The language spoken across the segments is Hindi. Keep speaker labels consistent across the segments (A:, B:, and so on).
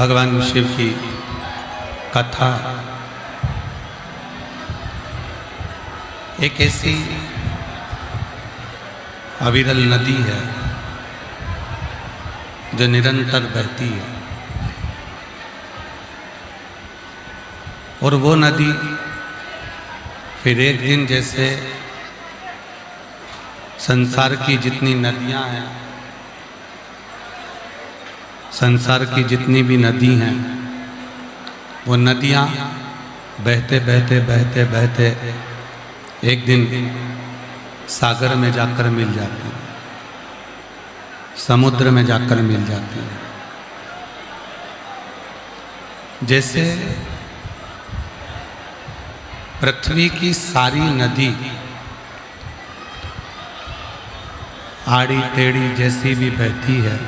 A: भगवान शिव की कथा एक ऐसी अविरल नदी है जो निरंतर बहती है, और वो नदी फिर एक दिन जैसे संसार की जितनी नदियां हैं, संसार की जितनी भी नदी हैं, वो नदियां बहते बहते बहते बहते एक दिन सागर में जाकर मिल जाती हैं, समुद्र में जाकर मिल जाती हैं। जैसे पृथ्वी की सारी नदी आड़ी टेढ़ी जैसी भी बहती है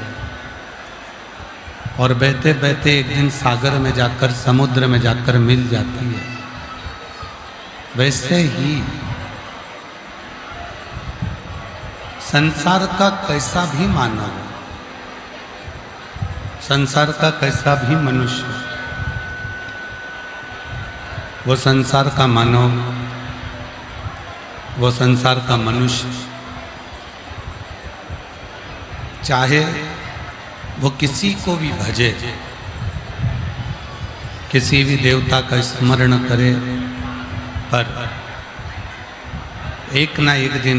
A: और बहते बहते एक दिन सागर में जाकर समुद्र में जाकर मिल जाती है, वैसे ही संसार का कैसा भी मानव, संसार का कैसा भी मनुष्य, वो संसार का मानव, वो संसार का मनुष्य, चाहे वो किसी को भी भजे, किसी भी देवता का स्मरण करे, पर एक ना एक दिन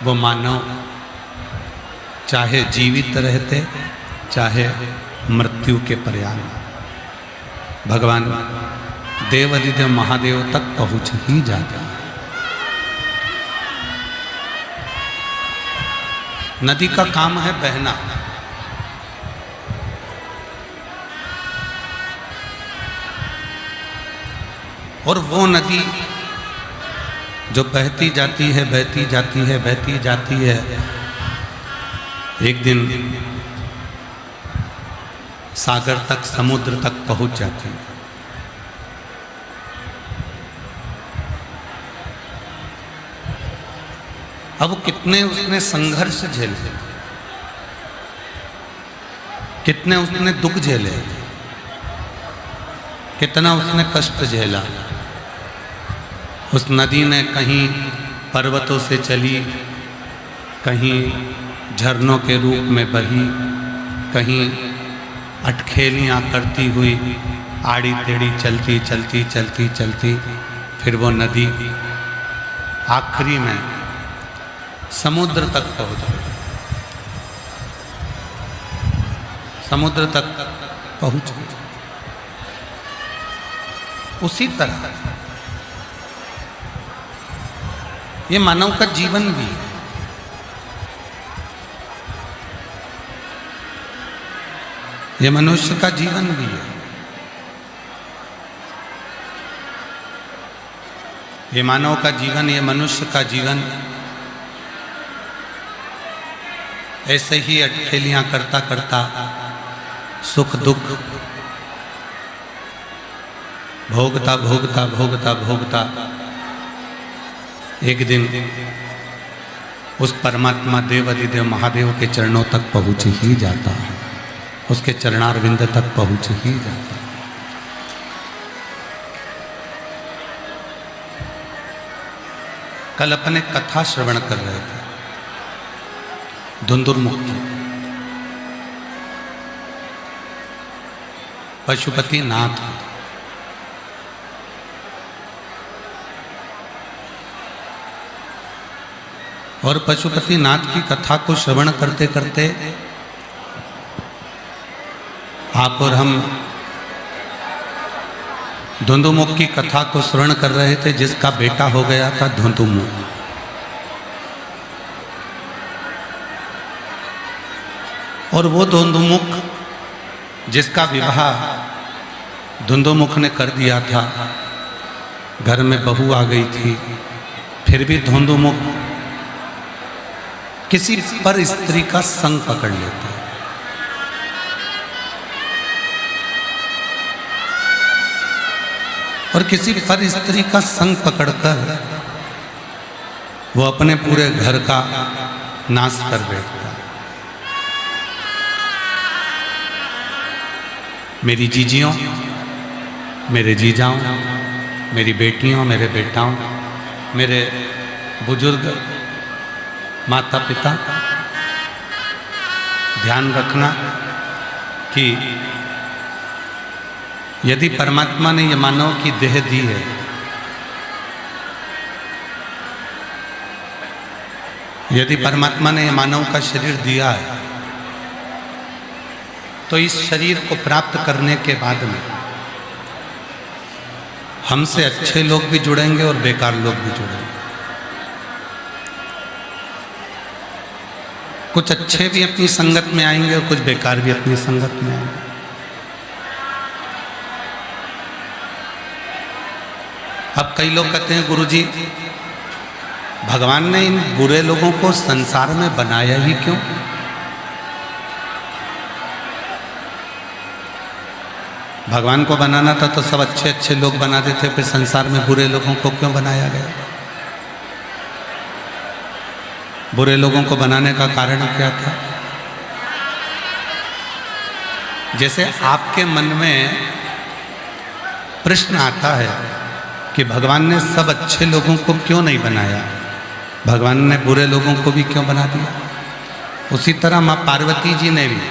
A: वो मानव चाहे जीवित रहते चाहे मृत्यु के पर्याय भगवान देवाधिदेव महादेव तक पहुंच ही जाता है। नदी का काम है बहना, और वो नदी जो बहती जाती है बहती जाती है बहती जाती है, एक दिन सागर तक समुद्र तक पहुंच जाती है। अब कितने उसने संघर्ष झेले, कितने उसने दुख झेले, कितना उसने कष्ट झेला। उस नदी ने कहीं पर्वतों से चली, कहीं झरनों के रूप में बही, कहीं अटखेलियाँ करती हुई आड़ी टेढ़ी चलती चलती चलती चलती, फिर वो नदी आखिरी में समुद्र तक पहुँच गई, समुद्र तक पहुँच गई। उसी तरह ये मानव का जीवन भी है। ये मनुष्य का जीवन भी है। ये मानव का जीवन, ये मनुष्य का जीवन ऐसे ही अटखेलियां करता करता, सुख दुख भोगता भोगता भोगता भोगता एक दिन उस परमात्मा देवाधिदेव महादेव के चरणों तक पहुंच ही जाता है, उसके चरणारविंद तक पहुंच ही जाता है। कल अपने कथा श्रवण कर रहे थे धुंधुरमुख की, पशुपति नाथ की। और पशुपति नाथ की कथा को श्रवण करते करते आप और हम धुंधुमुख की कथा को श्रवण कर रहे थे, जिसका बेटा हो गया था धुंधुमुख। और वो धुंधुमुख जिसका विवाह धुंधुमुख ने कर दिया था, घर में बहू आ गई थी, फिर भी धुंधुमुख किसी पर स्त्री का संग पकड़ लेता है। और किसी पर स्त्री का संग पकड़कर वो अपने पूरे घर का नाश कर बैठता है। मेरी जीजियों, मेरे जीजाओं, मेरी बेटियों, मेरे बेटाओं, मेरे बुजुर्ग माता पिता, ध्यान रखना कि यदि परमात्मा ने ये मानव की देह दी है, यदि परमात्मा ने ये मानव का शरीर दिया है, तो इस शरीर को प्राप्त करने के बाद में हमसे अच्छे लोग भी जुड़ेंगे और बेकार लोग भी जुड़ेंगे। कुछ अच्छे भी अपनी संगत में आएंगे और कुछ बेकार भी अपनी संगत में आएंगे। अब कई लोग कहते हैं गुरुजी, भगवान ने इन बुरे लोगों को संसार में बनाया ही क्यों? भगवान को बनाना था तो सब अच्छे अच्छे लोग बना देते, फिर संसार में बुरे लोगों को क्यों बनाया गया? बुरे लोगों को बनाने का कारण क्या था? जैसे आपके मन में प्रश्न आता है कि भगवान ने सब अच्छे लोगों को क्यों नहीं बनाया, भगवान ने बुरे लोगों को भी क्यों बना दिया? उसी तरह माँ पार्वती जी ने भी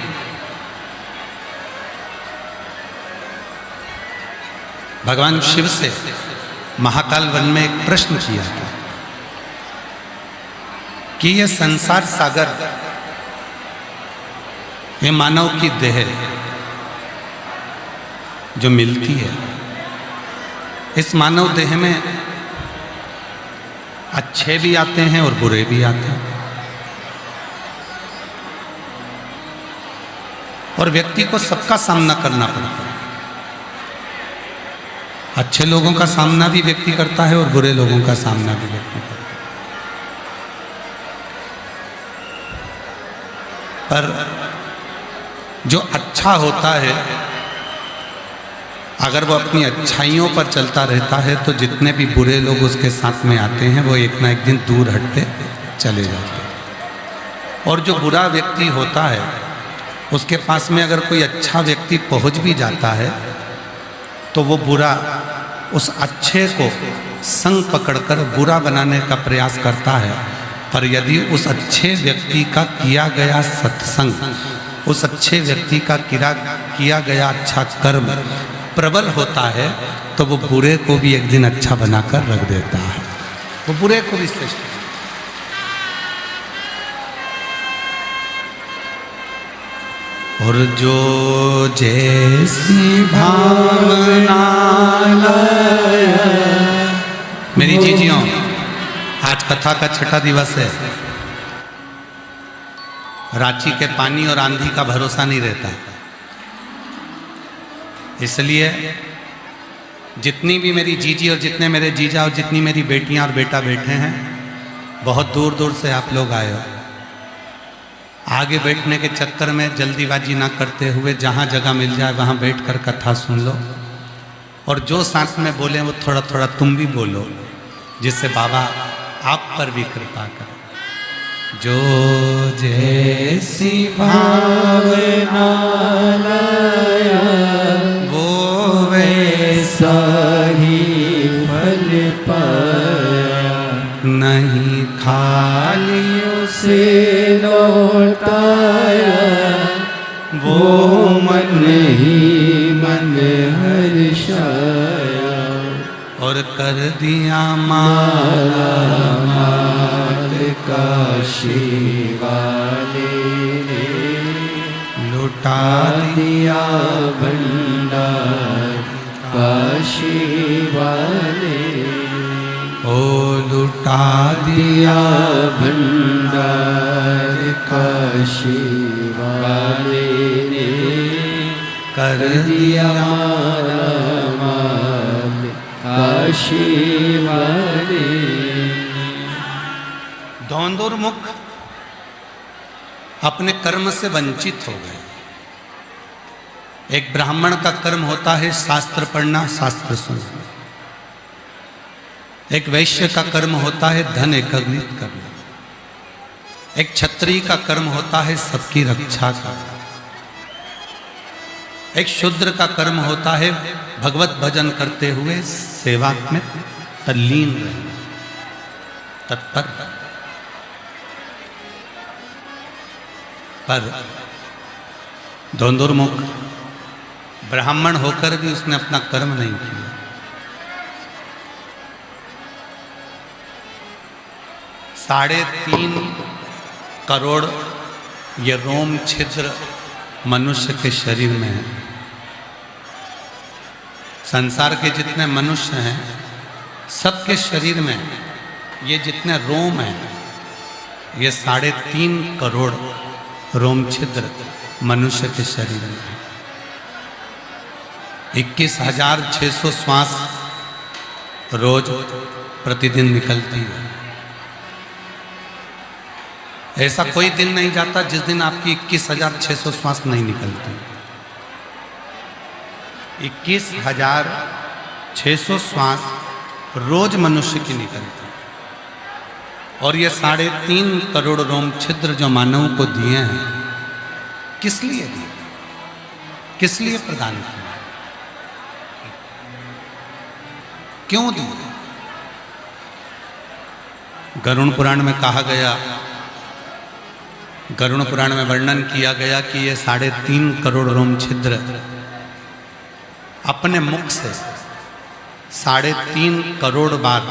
A: भगवान शिव से महाकाल वन में एक प्रश्न किया था कि ये संसार सागर, ये मानव की देह जो मिलती है, इस मानव देह में अच्छे भी आते हैं और बुरे भी आते हैं, और व्यक्ति को सबका सामना करना पड़ता है। अच्छे लोगों का सामना भी व्यक्ति करता है और बुरे लोगों का सामना भी व्यक्ति करता है। पर जो अच्छा होता है, अगर वो अपनी अच्छाइयों पर चलता रहता है तो जितने भी बुरे लोग उसके साथ में आते हैं वो एक ना एक दिन दूर हटते चले जाते हैं। और जो बुरा व्यक्ति होता है उसके पास में अगर कोई अच्छा व्यक्ति पहुंच भी जाता है तो वो बुरा उस अच्छे को संग पकड़कर बुरा बनाने का प्रयास करता है। पर यदि उस अच्छे व्यक्ति का किया गया सत्संग, उस अच्छे व्यक्ति का किया गया अच्छा कर्म प्रबल होता है तो वो बुरे को भी एक दिन अच्छा बनाकर रख देता है, वो बुरे को भी श्रेष्ठ। और जो जैसी भावना मेरी जीजियों, आज कथा का छठा दिवस है। रांची के पानी और आंधी का भरोसा नहीं रहता, इसलिए जितनी भी मेरी जीजी और जितने मेरे जीजा और जितनी मेरी बेटियां और बेटा बैठे हैं, बहुत दूर दूर से आप लोग आए हो। आगे बैठने के चक्कर में जल्दीबाजी ना करते हुए जहाँ जगह मिल जाए वहाँ बैठकर कथा सुन लो, और जो साथ में बोले वो थोड़ा थोड़ा तुम भी बोलो, जिससे बाबा आप पर भी कृपा करें। जो जैसी भावना लाया वो वैसा ही फल पाया, नहीं खाली उसे लौटाया, वो मन ही मन हर्षाया, और कर दिया माला माल काशी वाले ने, लुटा दिया भंडार काशी वाले, ओ लुटा दिया भंडार काशी वाले ने, कर दिया माला माल काशी वाले। धौंदुर मुख अपने कर्म से वंचित हो गए। एक ब्राह्मण का कर्म होता है शास्त्र पढ़ना, शास्त्र सुनना। एक वैश्य का कर्म होता है धन एकत्रित करना। एक क्षत्रिय का कर्म होता है सबकी रक्षा करना। एक शूद्र का कर्म होता है भगवत भजन करते हुए सेवा में तल्लीन रहना, तत्पर। पर धुंधुरमुख ब्राह्मण होकर भी उसने अपना कर्म नहीं किया। 3.5 करोड़ ये रोम छिद्र मनुष्य के शरीर में है। संसार के जितने मनुष्य हैं सबके शरीर में ये जितने रोम हैं, ये 3.5 करोड़ रोम छिद्र मनुष्य के शरीर में है। 21,600 श्वास रोज प्रतिदिन निकलती है। ऐसा कोई दिन नहीं जाता जिस दिन आपकी 21,600 श्वास नहीं निकलती। 21,600 श्वास रोज मनुष्य की निकलती। और ये 3.5 करोड़ रोम छिद्र जो मानव को दिए हैं, किस लिए दिए, किस लिए प्रदान किए, क्यों दिए? गरुड़ पुराण में कहा गया, गरुड़ पुराण में वर्णन किया गया कि ये 3.5 करोड़ रोम छिद्र अपने मुख से 3.5 करोड़ बार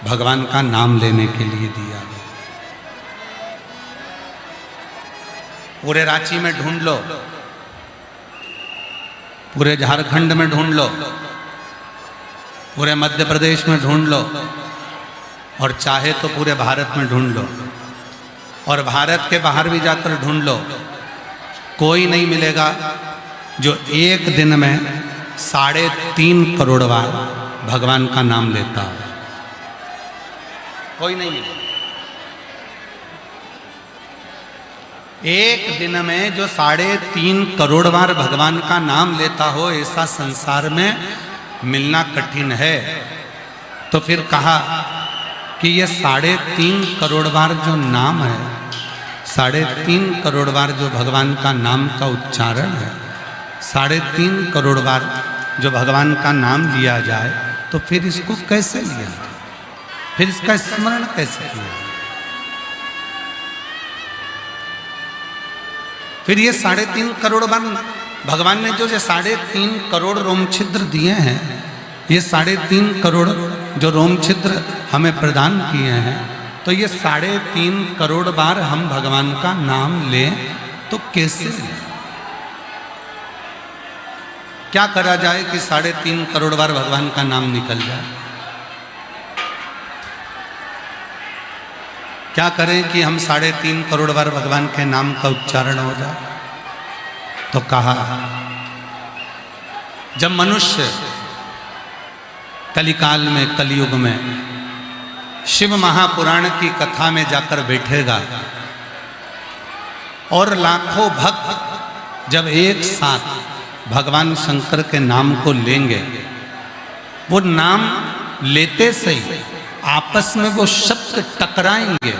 A: भगवान का नाम लेने के लिए दिया गया। पूरे रांची में ढूंढ लो, पूरे झारखंड में ढूंढ लो, पूरे मध्य प्रदेश में ढूंढ लो, और चाहे तो पूरे भारत में ढूंढ लो, और भारत के बाहर भी जाकर ढूंढ लो, कोई नहीं मिलेगा जो एक दिन में 3.5 करोड़ बार भगवान का नाम लेता हो। कोई नहीं मिलेगा। एक दिन में जो 3.5 करोड़ बार भगवान का नाम लेता हो, ऐसा संसार में मिलना कठिन है। तो फिर कहा कि ये 3.5 करोड़ बार जो नाम है, 3.5 करोड़ बार जो भगवान का नाम का उच्चारण है, 3.5 करोड़ बार जो भगवान का नाम लिया जाए, तो फिर इसको कैसे लिया जाए, फिर इसका स्मरण कैसे किया? फिर ये 3.5 करोड़ बार भगवान ने जो 3.5 करोड़ रोम छिद्र दिए हैं, ये 3.5 करोड़ जो रोम छिद्र हमें प्रदान किए हैं, तो ये 3.5 करोड़ बार हम भगवान का नाम लें तो कैसे लें? क्या करा जाए कि 3.5 करोड़ बार भगवान का नाम निकल जाए? क्या करें कि हम 3.5 करोड़ बार भगवान के नाम का उच्चारण हो जाए? तो कहा, जब मनुष्य कलिकाल में, कलयुग में शिव महापुराण की कथा में जाकर बैठेगा और लाखों भक्त जब एक साथ भगवान शंकर के नाम को लेंगे, वो नाम लेते से ही आपस में वो शब्द टकराएंगे,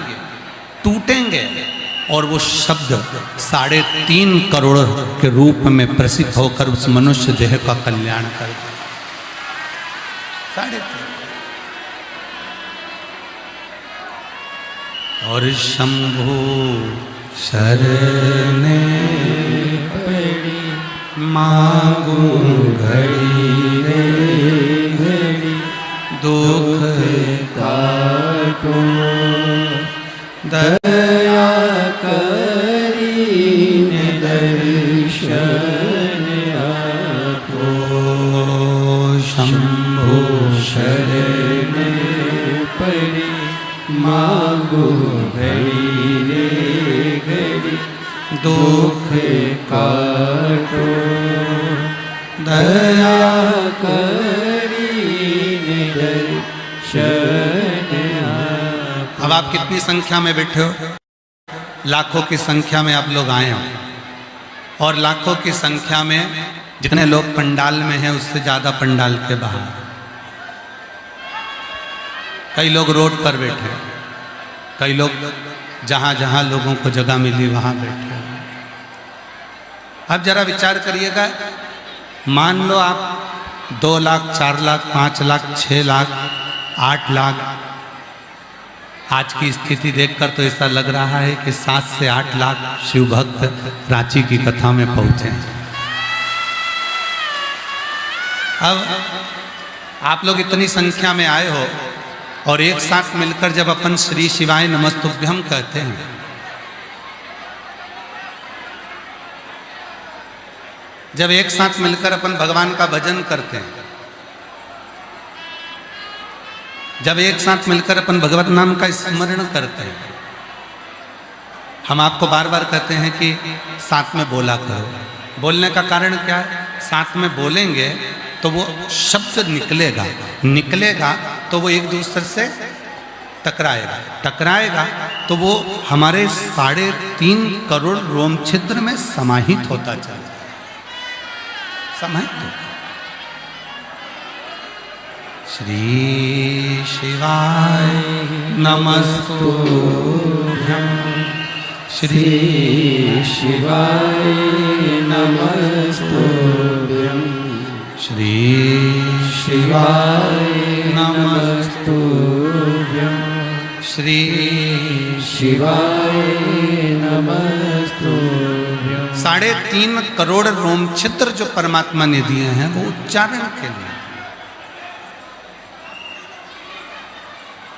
A: टूटेंगे, और वो शब्द 3.5 करोड़ के रूप में प्रसिद्ध होकर उस मनुष्य देह का कल्याण कर दें। 3.5। और शंभु शरणे पड़ी मांगू घड़ी रे घड़ी, दुख काटो दया करीने दर्शन आपो। शंभु शरणे पड़ी मांगो घड़ी रे घड़ी, दुख काटो दया करीने दर्शन आपो। अब आप कितनी संख्या में बैठे हो? लाखों की संख्या में आप लोग आए हो, और लाखों की संख्या में जितने लोग पंडाल में हैं उससे ज़्यादा पंडाल के बाहर। कई लोग रोड पर बैठे, कई लोग जहाँ जहाँ लोगों को जगह मिली वहाँ बैठे। अब जरा विचार करिएगा, मान लो आप 2 लाख, 4 लाख, 5 लाख, 6 लाख, 8 लाख, आज की स्थिति देखकर तो ऐसा लग रहा है कि 7 से 8 लाख शिव भक्त रांची की कथा में पहुंचे। अब आप लोग इतनी संख्या में आए हो और एक साथ मिलकर जब अपन श्री शिवाय नमस्तुभ्यम कहते हैं, जब एक साथ मिलकर अपन भगवान का भजन करते हैं, जब एक साथ मिलकर अपन भगवत नाम का स्मरण करते हैं, हम आपको बार बार कहते हैं कि साथ में बोला करो। बोलने का कारण क्या है? साथ में बोलेंगे तो वो शब्द निकलेगा, निकलेगा तो वो एक दूसरे से टकराएगा, टकराएगा तो वो हमारे 3.5 करोड़ रोम छिद्र में समाहित होता चला, समाहित होता। श्री शिवाय नमस्तुभ्यं, श्री शिवाय नमस्तुभ्यं, श्री शिवाय नमस्तुभ्यं, श्री शिवाय नमस्तुभ्यं। 3.5 करोड़ रोम छिद्र जो परमात्मा ने दिए हैं वो उच्चारण के लिए।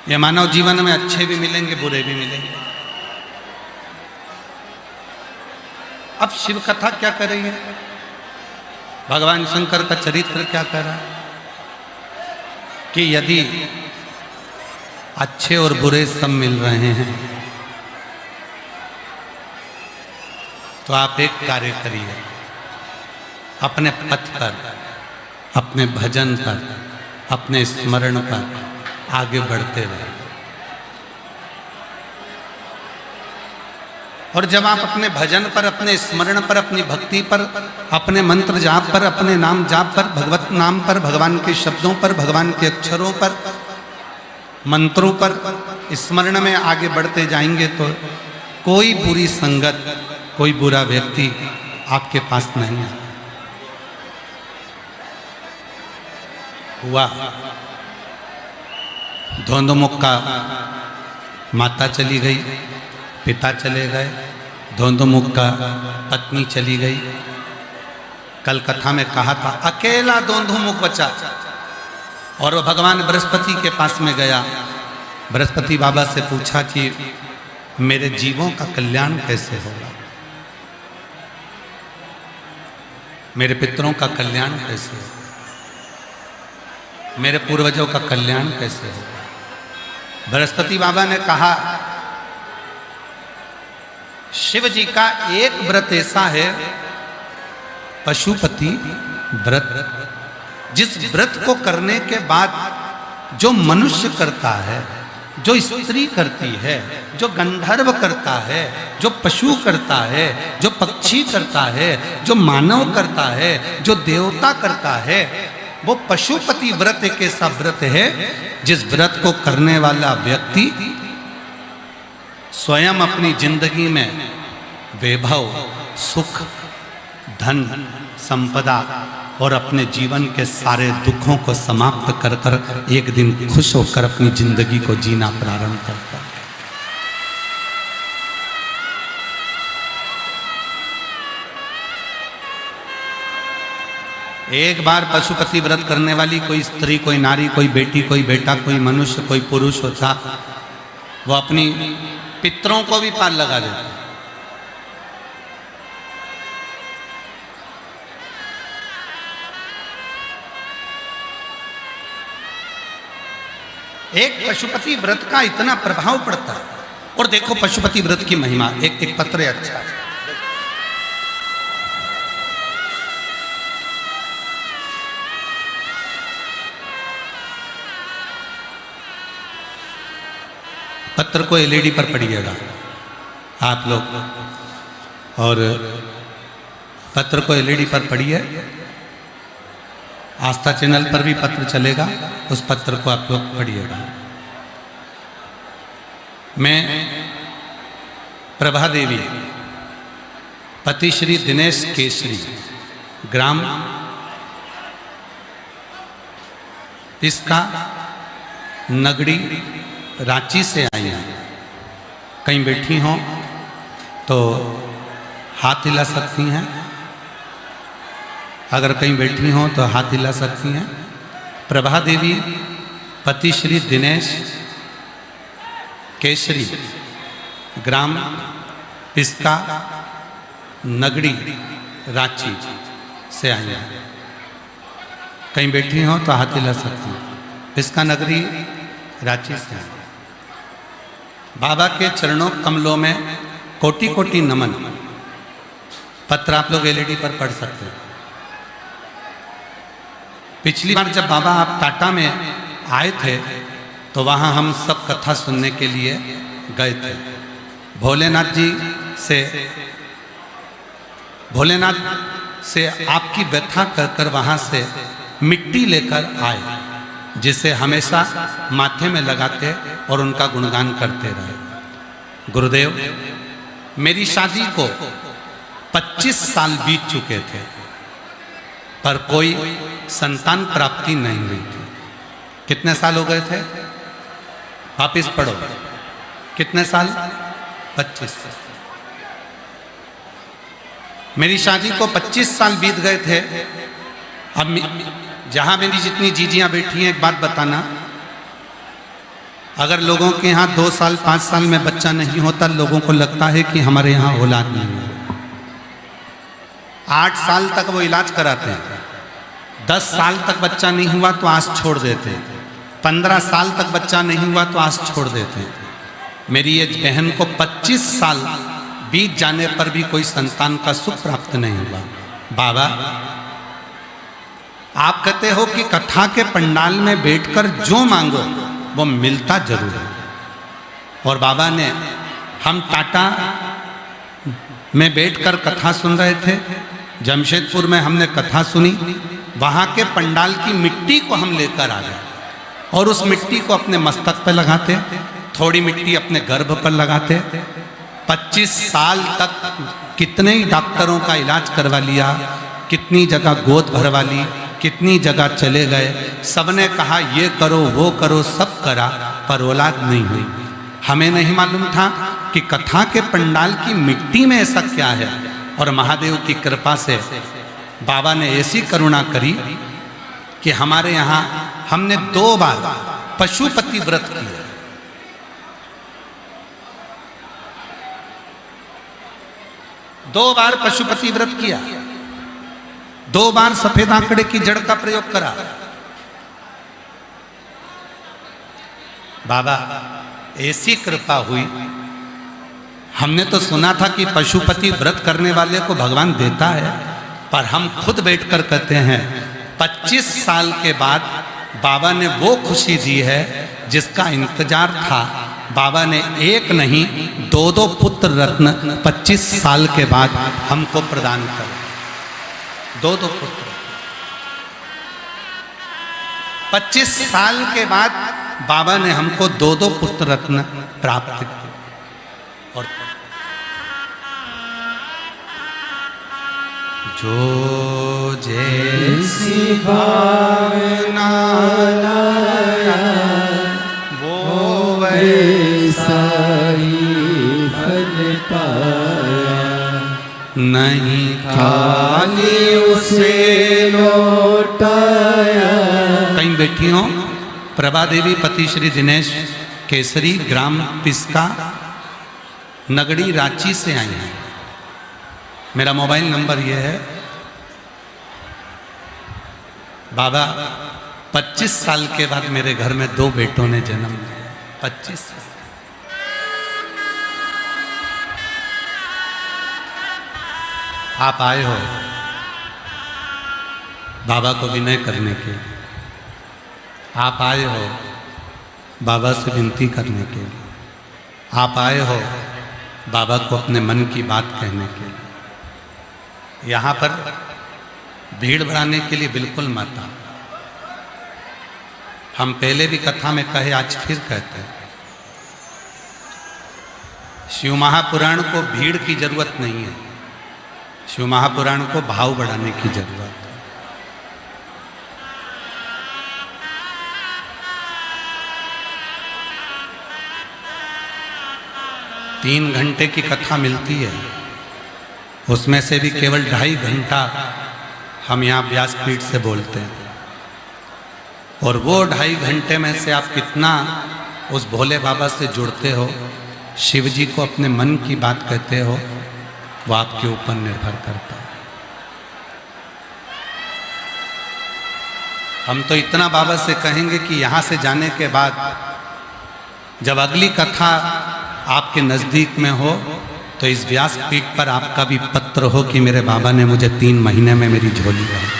A: ये मानव जीवन में अच्छे भी मिलेंगे, बुरे भी मिलेंगे। अब शिव कथा क्या कर रही है? भगवान शंकर का चरित्र क्या कर रहा है कि यदि अच्छे और बुरे सब मिल रहे हैं तो आप एक कार्य करिए, अपने पथ पर, अपने भजन पर, अपने स्मरण पर आगे बढ़ते रहे। और जब आप अपने भजन पर, अपने स्मरण पर, अपनी भक्ति पर, अपने मंत्र जाप पर, अपने नाम जाप पर, भगवत नाम पर, भगवान के शब्दों पर, भगवान के अक्षरों पर, मंत्रों पर, स्मरण में आगे बढ़ते जाएंगे तो कोई बुरी संगत, कोई बुरा व्यक्ति आपके पास नहीं है। हुआ धोंधमुख का माता चली गई, पिता चले गए, धोंधमुख का पत्नी चली गई। कल कथा में कहा था अकेला धोंधमुख बचा और वो भगवान बृहस्पति के पास में गया। बृहस्पति बाबा से पूछा कि मेरे जीवों का कल्याण कैसे होगा, मेरे पितरों का कल्याण कैसे होगा, मेरे पूर्वजों का कल्याण कैसे होगा। बृहस्पति बाबा ने कहा शिव जी का एक व्रत ऐसा है, पशुपति व्रत, जिस व्रत को करने के बाद जो मनुष्य करता है, जो स्त्री करती है, जो गंधर्व करता है, जो पशु करता है, जो पक्षी करता है, जो मानव करता है, जो देवता करता है, वो पशुपति व्रत एक ऐसा व्रत है जिस व्रत को करने वाला व्यक्ति स्वयं अपनी जिंदगी में वैभव, सुख, धन, संपदा और अपने जीवन के सारे दुखों को समाप्त कर कर एक दिन खुश होकर अपनी जिंदगी को जीना प्रारंभ करता है। एक बार पशुपति व्रत करने वाली कोई स्त्री, कोई नारी, कोई बेटी, कोई बेटा, कोई मनुष्य, कोई पुरुष होता, वो अपनी पितरों को भी पार लगा देता। एक पशुपति व्रत का इतना प्रभाव पड़ता है। और देखो पशुपति व्रत की महिमा, एक पत्र अच्छा है। पत्र को एलईडी पर पढ़िएगा आप लोग, और पत्र को एलईडी पर पढ़िए। आस्था चैनल पर भी पत्र चलेगा, उस पत्र को आप लोग पढ़िएगा। मैं प्रभा देवी पति श्री दिनेश केसरी, ग्राम इसका नगड़ी, रांची से आई हैं। कहीं बैठी हों तो हाथ हिला सकती हैं, अगर कहीं बैठी हों तो हाथ हिला सकती हैं। प्रभा देवी, पति श्री दिनेश केसरी, ग्राम पिस्का, नगड़ी, रांची से आई हैं। कहीं बैठी हों तो हाथ हिला सकती हैं। पिस्का नगरी, रांची से आई। बाबा के चरणों कमलों में कोटि कोटि नमन। पत्र आप लोग एलईडी पर पढ़ सकते हैं। पिछली बार जब बाबा आप टाटा में आए थे तो वहाँ हम सब कथा सुनने के लिए गए थे। भोलेनाथ से आपकी व्यथा कर कर वहाँ से मिट्टी लेकर आए, जिसे हमेशा माथे में लगाते और उनका गुणगान करते रहे। गुरुदेव, मेरी शादी को 25 साल बीत चुके थे पर कोई संतान प्राप्ति नहीं हुई थी। कितने साल हो गए थे? वापिस पढ़ो, कितने साल? 25। मेरी शादी को 25 साल बीत गए थे। अब जहां मेरी जितनी जीजियां बैठी हैं, एक बात बताना, अगर लोगों के यहाँ 2 साल 5 साल में बच्चा नहीं होता, लोगों को लगता है कि हमारे यहाँ औलाद नहीं है। 8 साल तक वो इलाज कराते हैं, 10 साल तक बच्चा नहीं हुआ तो आस छोड़ देते हैं, 15 साल तक बच्चा नहीं हुआ तो आस छोड़ देते हैं। मेरी ये बहन को 25 साल बीत जाने पर भी कोई संतान का सुख प्राप्त नहीं हुआ। बाबा, आप कहते हो कि कथा के पंडाल में बैठकर जो मांगो वो मिलता जरूर है। और बाबा ने, हम टाटा में बैठकर कथा सुन रहे थे, जमशेदपुर में हमने कथा सुनी, वहाँ के पंडाल की मिट्टी को हम लेकर आ गए और उस मिट्टी को अपने मस्तक पर लगाते, थोड़ी मिट्टी अपने गर्भ पर लगाते। 25 साल तक कितने ही डॉक्टरों का इलाज करवा लिया, कितनी जगह गोद भरवा ली, कितनी जगह चले गए, सबने कहा ये करो वो करो, सब करा पर औलाद नहीं हुई। हमें नहीं मालूम था कि कथा के पंडाल की मिट्टी में ऐसा क्या है। और महादेव की कृपा से बाबा ने ऐसी करुणा करी कि हमारे यहाँ हमने 2 बार पशुपति व्रत किया। दो बार पशुपति व्रत किया, 2 बार सफेद आंकड़े की जड़ का प्रयोग करा। बाबा ऐसी कृपा हुई। हमने तो सुना था कि पशुपति व्रत करने वाले को भगवान देता है, पर हम खुद बैठकर कहते हैं 25 साल के बाद बाबा ने वो खुशी दी है जिसका इंतजार था। बाबा ने एक नहीं 2 पुत्र रत्न 25 साल के बाद हमको प्रदान कर, 2 पुत्र। 25 साल के बाद बाबा ने हमको 2 पुत्र रत्न प्राप्त किए। और जो जैसी भावना वो वैसा ही फल पाया, नहीं खाली उसे लौटाया। कहीं बैठी हो? प्रभा देवी, पति श्री दिनेश केसरी, ग्राम पिस्का, नगड़ी, रांची से आई हैं। मेरा मोबाइल नंबर ये है। बाबा 25 साल के बाद मेरे घर में 2 बेटों ने जन्म लिया। 25 साल। आप आए हो बाबा को विनय करने के लिए, आप आए हो बाबा से विनती करने के लिए, आप आए हो बाबा को अपने मन की बात कहने के लिए। यहाँ पर भीड़ बढ़ाने के लिए बिल्कुल मत आओ। हम पहले भी कथा में कहे, आज फिर कहते हैं, शिव महापुराण को भीड़ की जरूरत नहीं है। शिव महापुराण को भाव बढ़ाने की जरूरत है। 3 घंटे की कथा मिलती है, उसमें से भी केवल 2.5 घंटा हम यहाँ व्यासपीठ से बोलते हैं, और वो 2.5 घंटे में से आप कितना उस भोले बाबा से जुड़ते हो, शिव जी को अपने मन की बात कहते हो, वो आपके ऊपर निर्भर करता है। हम तो इतना बाबा से कहेंगे कि यहाँ से जाने के बाद जब अगली कथा आपके नज़दीक में हो तो इस व्यासपीठ पर आपका भी पत्र हो कि मेरे बाबा ने मुझे 3 महीने में मेरी झोली भरी।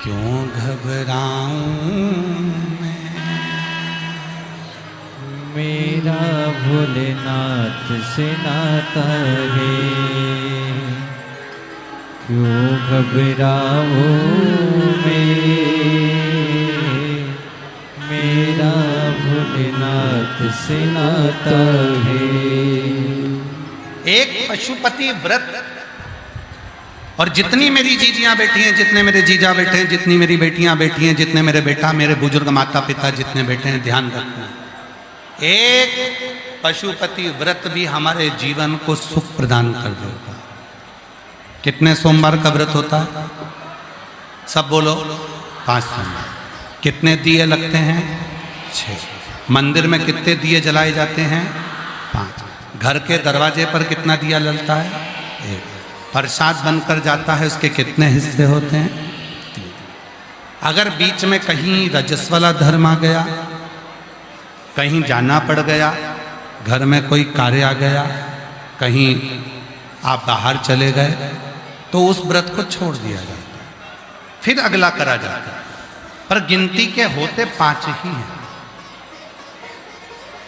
A: क्यों घबराऊं
B: मेरा भोलेनाथ से नाता है, क्यों घबराऊं मेरा भोलेनाथ से नाता है।
A: एक पशुपति व्रत, और जितनी मेरी जीजियां बैठी हैं, जितने मेरे जीजा बैठे हैं, जितनी मेरी बेटियां बैठी हैं, जितने मेरे बेटा, मेरे बुजुर्ग माता पिता जितने बैठे हैं, ध्यान रखना, एक पशुपति व्रत भी हमारे जीवन को सुख प्रदान कर देता है। कितने सोमवार का व्रत होता है? सब बोलो। 5 सोमवार। कितने दिए लगते हैं? 6। मंदिर में कितने दिए जलाए जाते हैं? 5। घर के दरवाजे पर कितना दिया जलता है? 1। प्रसाद बनकर जाता है, उसके कितने हिस्से होते हैं? 3। अगर बीच में कहीं रजस वाला धर्म आ गया, कहीं जाना पड़ गया, घर में कोई कार्य आ गया, कहीं आप बाहर चले गए, तो उस व्रत को छोड़ दिया जाता है, फिर अगला करा जाता है। पर गिनती के होते 5 ही हैं।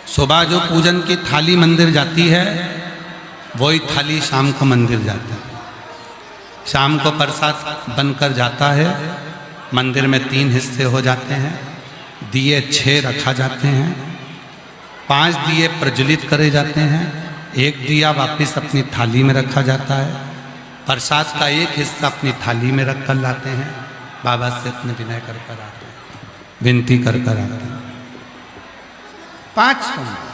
A: सुबह जो पूजन की थाली मंदिर जाती है, वही थाली शाम को मंदिर जाती है। शाम को प्रसाद बनकर जाता है, मंदिर में 3 हिस्से हो जाते हैं, दिए 6 रखा जाते हैं, 5 दिए प्रज्वलित करे जाते हैं, 1 दिया वापस अपनी थाली में रखा जाता है, प्रसाद का 1 हिस्सा अपनी थाली में रख कर लाते हैं, बाबा से अपने विनय कर कर आते हैं, विनती कर कर आते हैं। 5 सोमवार।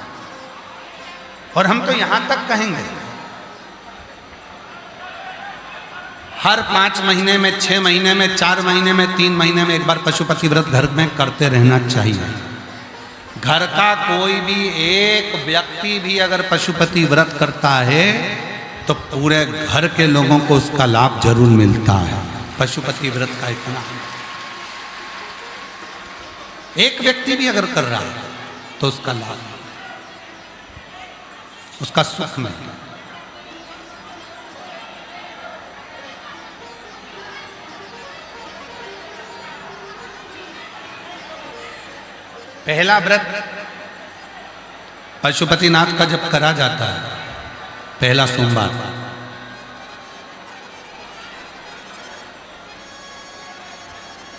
A: और हम तो यहाँ तक कहेंगे, हर 5 महीने में, 6 महीने में, 4 महीने में, 3 महीने में एक बार पशुपति व्रत घर में करते रहना चाहिए। घर का कोई भी एक व्यक्ति भी अगर पशुपति व्रत करता है तो पूरे घर के लोगों को उसका लाभ जरूर मिलता है। पशुपति व्रत का इतना, एक व्यक्ति भी अगर कर रहा है तो उसका लाभ, उसका सुख मिलता है। पहला व्रत पशुपतिनाथ का जब करा जाता है, पहला सोमवार,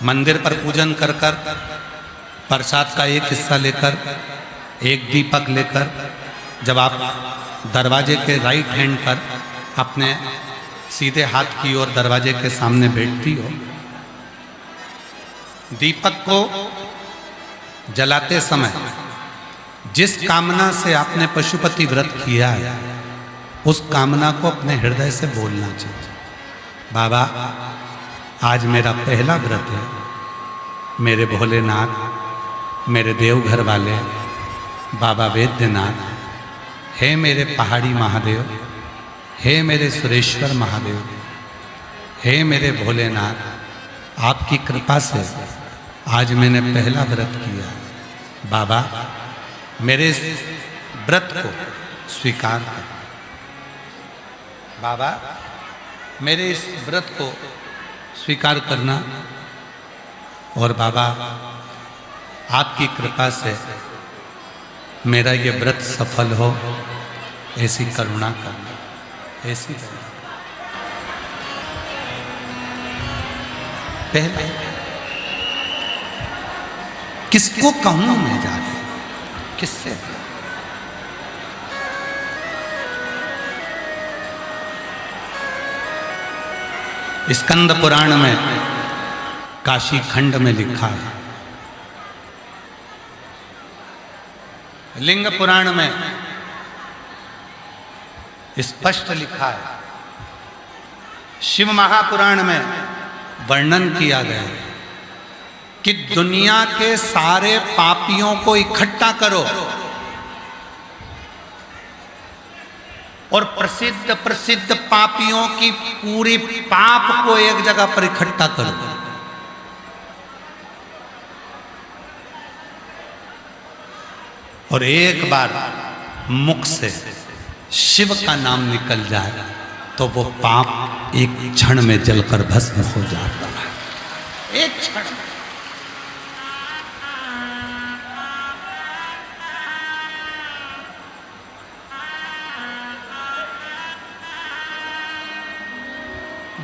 A: मंदिर पर पूजन कर कर प्रसाद का 1 हिस्सा लेकर, 1 दीपक लेकर, जब आप दरवाजे के राइट हैंड पर अपने सीधे हाथ की ओर दरवाजे के सामने बैठती हो, दीपक को जलाते समय जिस कामना से आपने पशुपति व्रत किया है, उस कामना को अपने हृदय से बोलना चाहिए। बाबा, आज मेरा पहला व्रत है, मेरे भोलेनाथ, मेरे देवघर वाले बाबा वैद्यनाथ, हे मेरे पहाड़ी महादेव, हे मेरे सुरेश्वर महादेव, हे मेरे भोलेनाथ, आपकी कृपा से आज मैंने पहला व्रत किया। बाबा, मेरे इस व्रत को स्वीकार कर। बाबा, मेरे इस व्रत को स्वीकार करना, और बाबा आपकी कृपा से मेरा ये व्रत सफल हो, ऐसी करुणा करना, ऐसी करुणा। पहला। किसको कहूं मैं जाके, किससे? स्कंद पुराण में काशी खंड में लिखा है, लिंग पुराण में स्पष्ट लिखा है, शिव महापुराण में वर्णन किया गया कि दुनिया के सारे पापियों को इकट्ठा करो और प्रसिद्ध प्रसिद्ध पापियों की पूरी पाप को एक जगह पर इकट्ठा करो। और एक बार मुख से शिव का नाम निकल जाए तो वो पाप एक क्षण में जलकर भस्म हो जाता है, एक क्षण।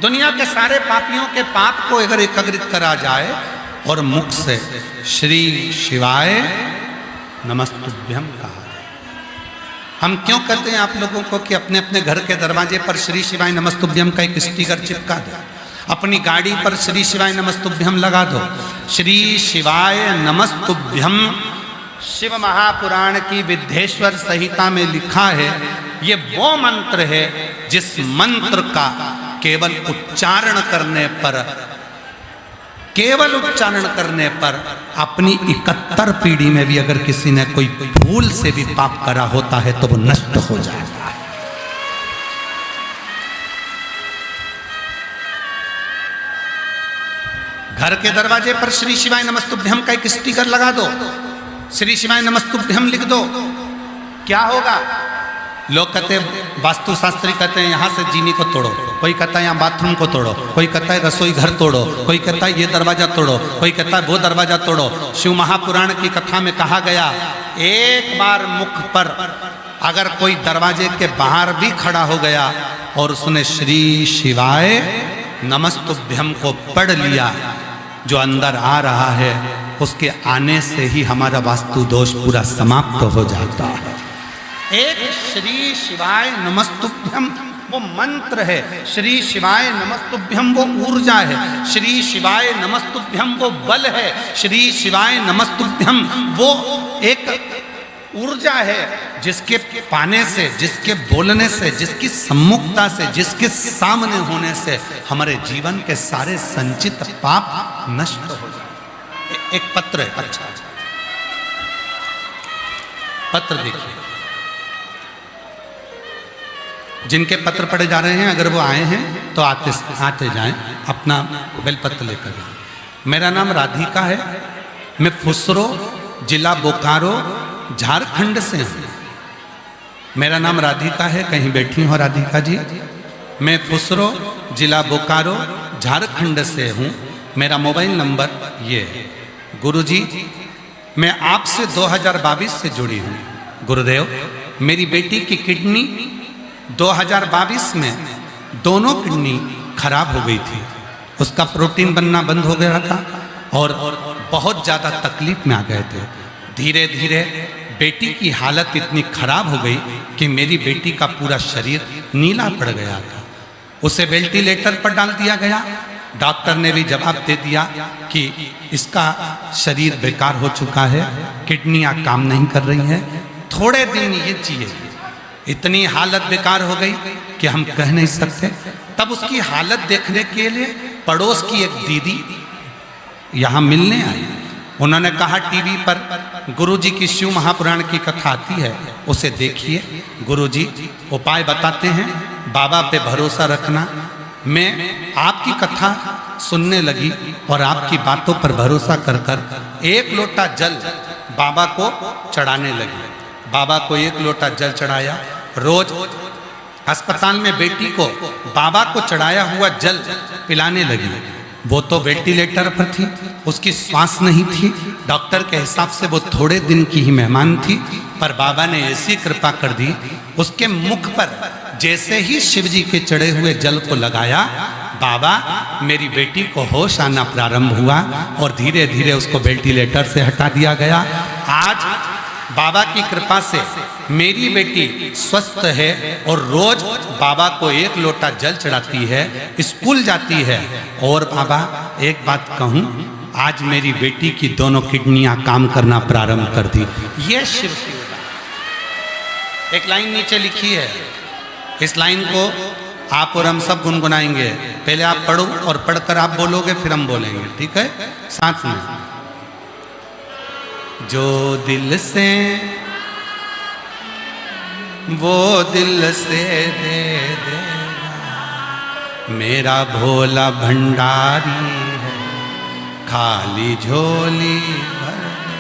A: दुनिया के सारे पापियों के पाप को अगर एकत्रित करा जाए और मुख से श्री शिवाय नमस्तुभ्यम कहा। हम क्यों कहते हैं आप लोगों को कि अपने अपने घर के दरवाजे पर श्री शिवाय नमस्तुभ्यम का एक स्टिकर चिपका दो, अपनी गाड़ी पर श्री शिवाय नमस्तुभ्यम लगा दो। श्री शिवाय नमस्तुभ्यम शिव महापुराण की विद्धेश्वर संहिता में लिखा है, ये वो मंत्र है जिस मंत्र का केवल उच्चारण करने पर, केवल उच्चारण करने पर अपनी 71 पीढ़ी में भी अगर किसी ने कोई भूल से भी पाप करा होता है तो वो नष्ट हो जाता है। घर के दरवाजे पर श्री शिवाय नमस्तुभ्यम का एक स्टिकर लगा दो, श्री शिवाय नमस्तुभ्यम लिख दो। क्या होगा? लोग कहते हैं, वास्तुशास्त्री कहते हैं यहाँ से जीनी को तोड़ो, कोई कहता है यहाँ बाथरूम को तोड़ो, कोई कहता है रसोई घर तोड़ो, कोई कहता है ये दरवाजा तोड़ो, कोई कहता है वो दरवाजा तोड़ो। शिव महापुराण की कथा में कहा गया, एक बार मुख पर अगर कोई दरवाजे के बाहर भी खड़ा हो गया और उसने श्री शिवाय नमस्तुभ्यम को पढ़ लिया, जो अंदर आ रहा है उसके आने से ही हमारा वास्तु दोष पूरा समाप्त हो जाता है। एक श्री शिवाय नमस्तुभ्यम वो मंत्र है, श्री शिवाय नमस्तुभ्यम वो ऊर्जा है, श्री शिवाय नमस्तुभ्यम वो बल है, श्री शिवाय नमस्तुभ्यम वो एक ऊर्जा है जिसके पाने से, जिसके बोलने से, जिसकी सम्मुखता से, जिसके सामने होने से हमारे जीवन के सारे संचित पाप नष्ट हो जाए। एक पत्र है, अच्छा पत्र देखिए, जिनके पत्र पढ़े जा रहे हैं अगर वो आए हैं तो आते जाएं, अपना बेलपत्र लेकर जाएं। मेरा नाम राधिका है, मैं फुसरो जिला बोकारो झारखंड से हूँ। मेरा नाम राधिका है, कहीं बैठी हो राधिका जी। मैं फुसरो जिला बोकारो झारखंड से हूँ। मेरा मोबाइल नंबर ये है। गुरुजी, मैं आपसे 2022 से जुड़ी हूँ। गुरुदेव, मेरी बेटी की किडनी 2022 में दोनों किडनी खराब हो गई थी, उसका प्रोटीन बनना बंद हो गया था और बहुत ज़्यादा तकलीफ में आ गए थे। धीरे धीरे बेटी की हालत इतनी खराब हो गई कि मेरी बेटी का पूरा शरीर नीला पड़ गया था। उसे वेंटिलेटर पर डाल दिया गया। डॉक्टर ने भी जवाब दे दिया कि इसका शरीर बेकार हो चुका है, किडनियाँ काम नहीं कर रही हैं, थोड़े दिन ये जिए। इतनी हालत बेकार हो गई कि हम कह नहीं सकते। तब उसकी हालत देखने के लिए पड़ोस की एक दीदी यहाँ मिलने आई। उन्होंने कहा टीवी पर गुरुजी की शिव महापुराण की कथा आती है, उसे देखिए, गुरुजी उपाय बताते हैं, बाबा पे भरोसा रखना। मैं आपकी कथा सुनने लगी और आपकी बातों पर भरोसा कर कर 1 लोटा जल बाबा को चढ़ाने लगी। बाबा को 1 लोटा जल चढ़ाया। रोज अस्पताल में बेटी को बाबा को चढ़ाया हुआ जल पिलाने लगी। वो तो वेंटिलेटर पर थी, उसकी सांस नहीं थी। डॉक्टर के हिसाब से वो थोड़े दिन की ही मेहमान थी, पर बाबा ने ऐसी कृपा कर दी, उसके मुख पर जैसे ही शिव जी के चढ़े हुए जल को लगाया, बाबा मेरी बेटी को होश आना प्रारंभ हुआ और धीरे धीरे उसको वेंटिलेटर से हटा दिया गया। आज बाबा की कृपा से मेरी बेटी स्वस्थ है और रोज बाबा को 1 लोटा जल चढ़ाती है, स्कूल जाती है। और बाबा एक बात कहूँ, आज मेरी बेटी की दोनों किडनियां काम करना प्रारंभ कर दी। ये शिव की उदाहरण। एक लाइन नीचे लिखी है, इस लाइन को आप और हम सब गुनगुनाएंगे। पहले आप पढ़ो और पढ़कर आप बोलोगे, फिर हम बोलेंगे, ठीक है साथ में। जो दिल से वो दिल से दे देगा, मेरा भोला भंडारी है, खाली झोली भर दे।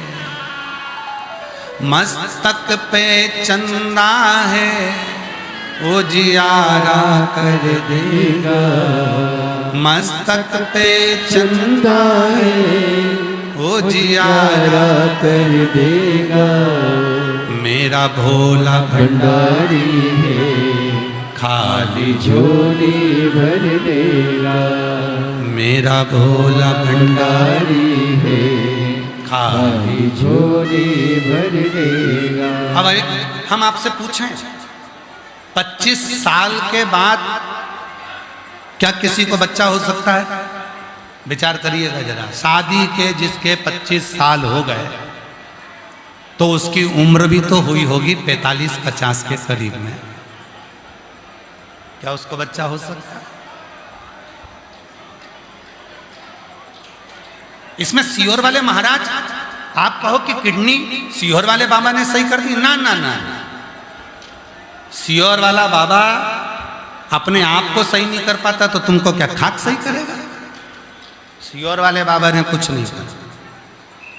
A: मस्तक पे चंदा है, उजियारा कर देगा। मस्तक पे चंदा है, उजियारा
B: कर देगा।
A: मेरा भोला
B: भंडारी है,
A: खाली
B: झोली भर देगा।
A: मेरा भोला
B: भंडारी है,
A: खाली
B: झोली भर देगा।
A: अब हम आपसे पूछें, 25 साल के बाद क्या किसी को बच्चा हो सकता है? विचार करिएगा जरा। शादी के जिसके 25 साल हो गए तो उसकी उम्र भी तो हुई होगी 45-50 के करीब में। क्या उसको बच्चा हो सकता है? इसमें सीहोर वाले महाराज, आप कहो कि किडनी सीहोर वाले बाबा ने सही कर दी? ना ना ना, सीहोर वाला बाबा अपने आप को सही नहीं कर पाता तो तुमको क्या खाक सही करेगा? सीहोर वाले बाबा ने कुछ नहीं करा,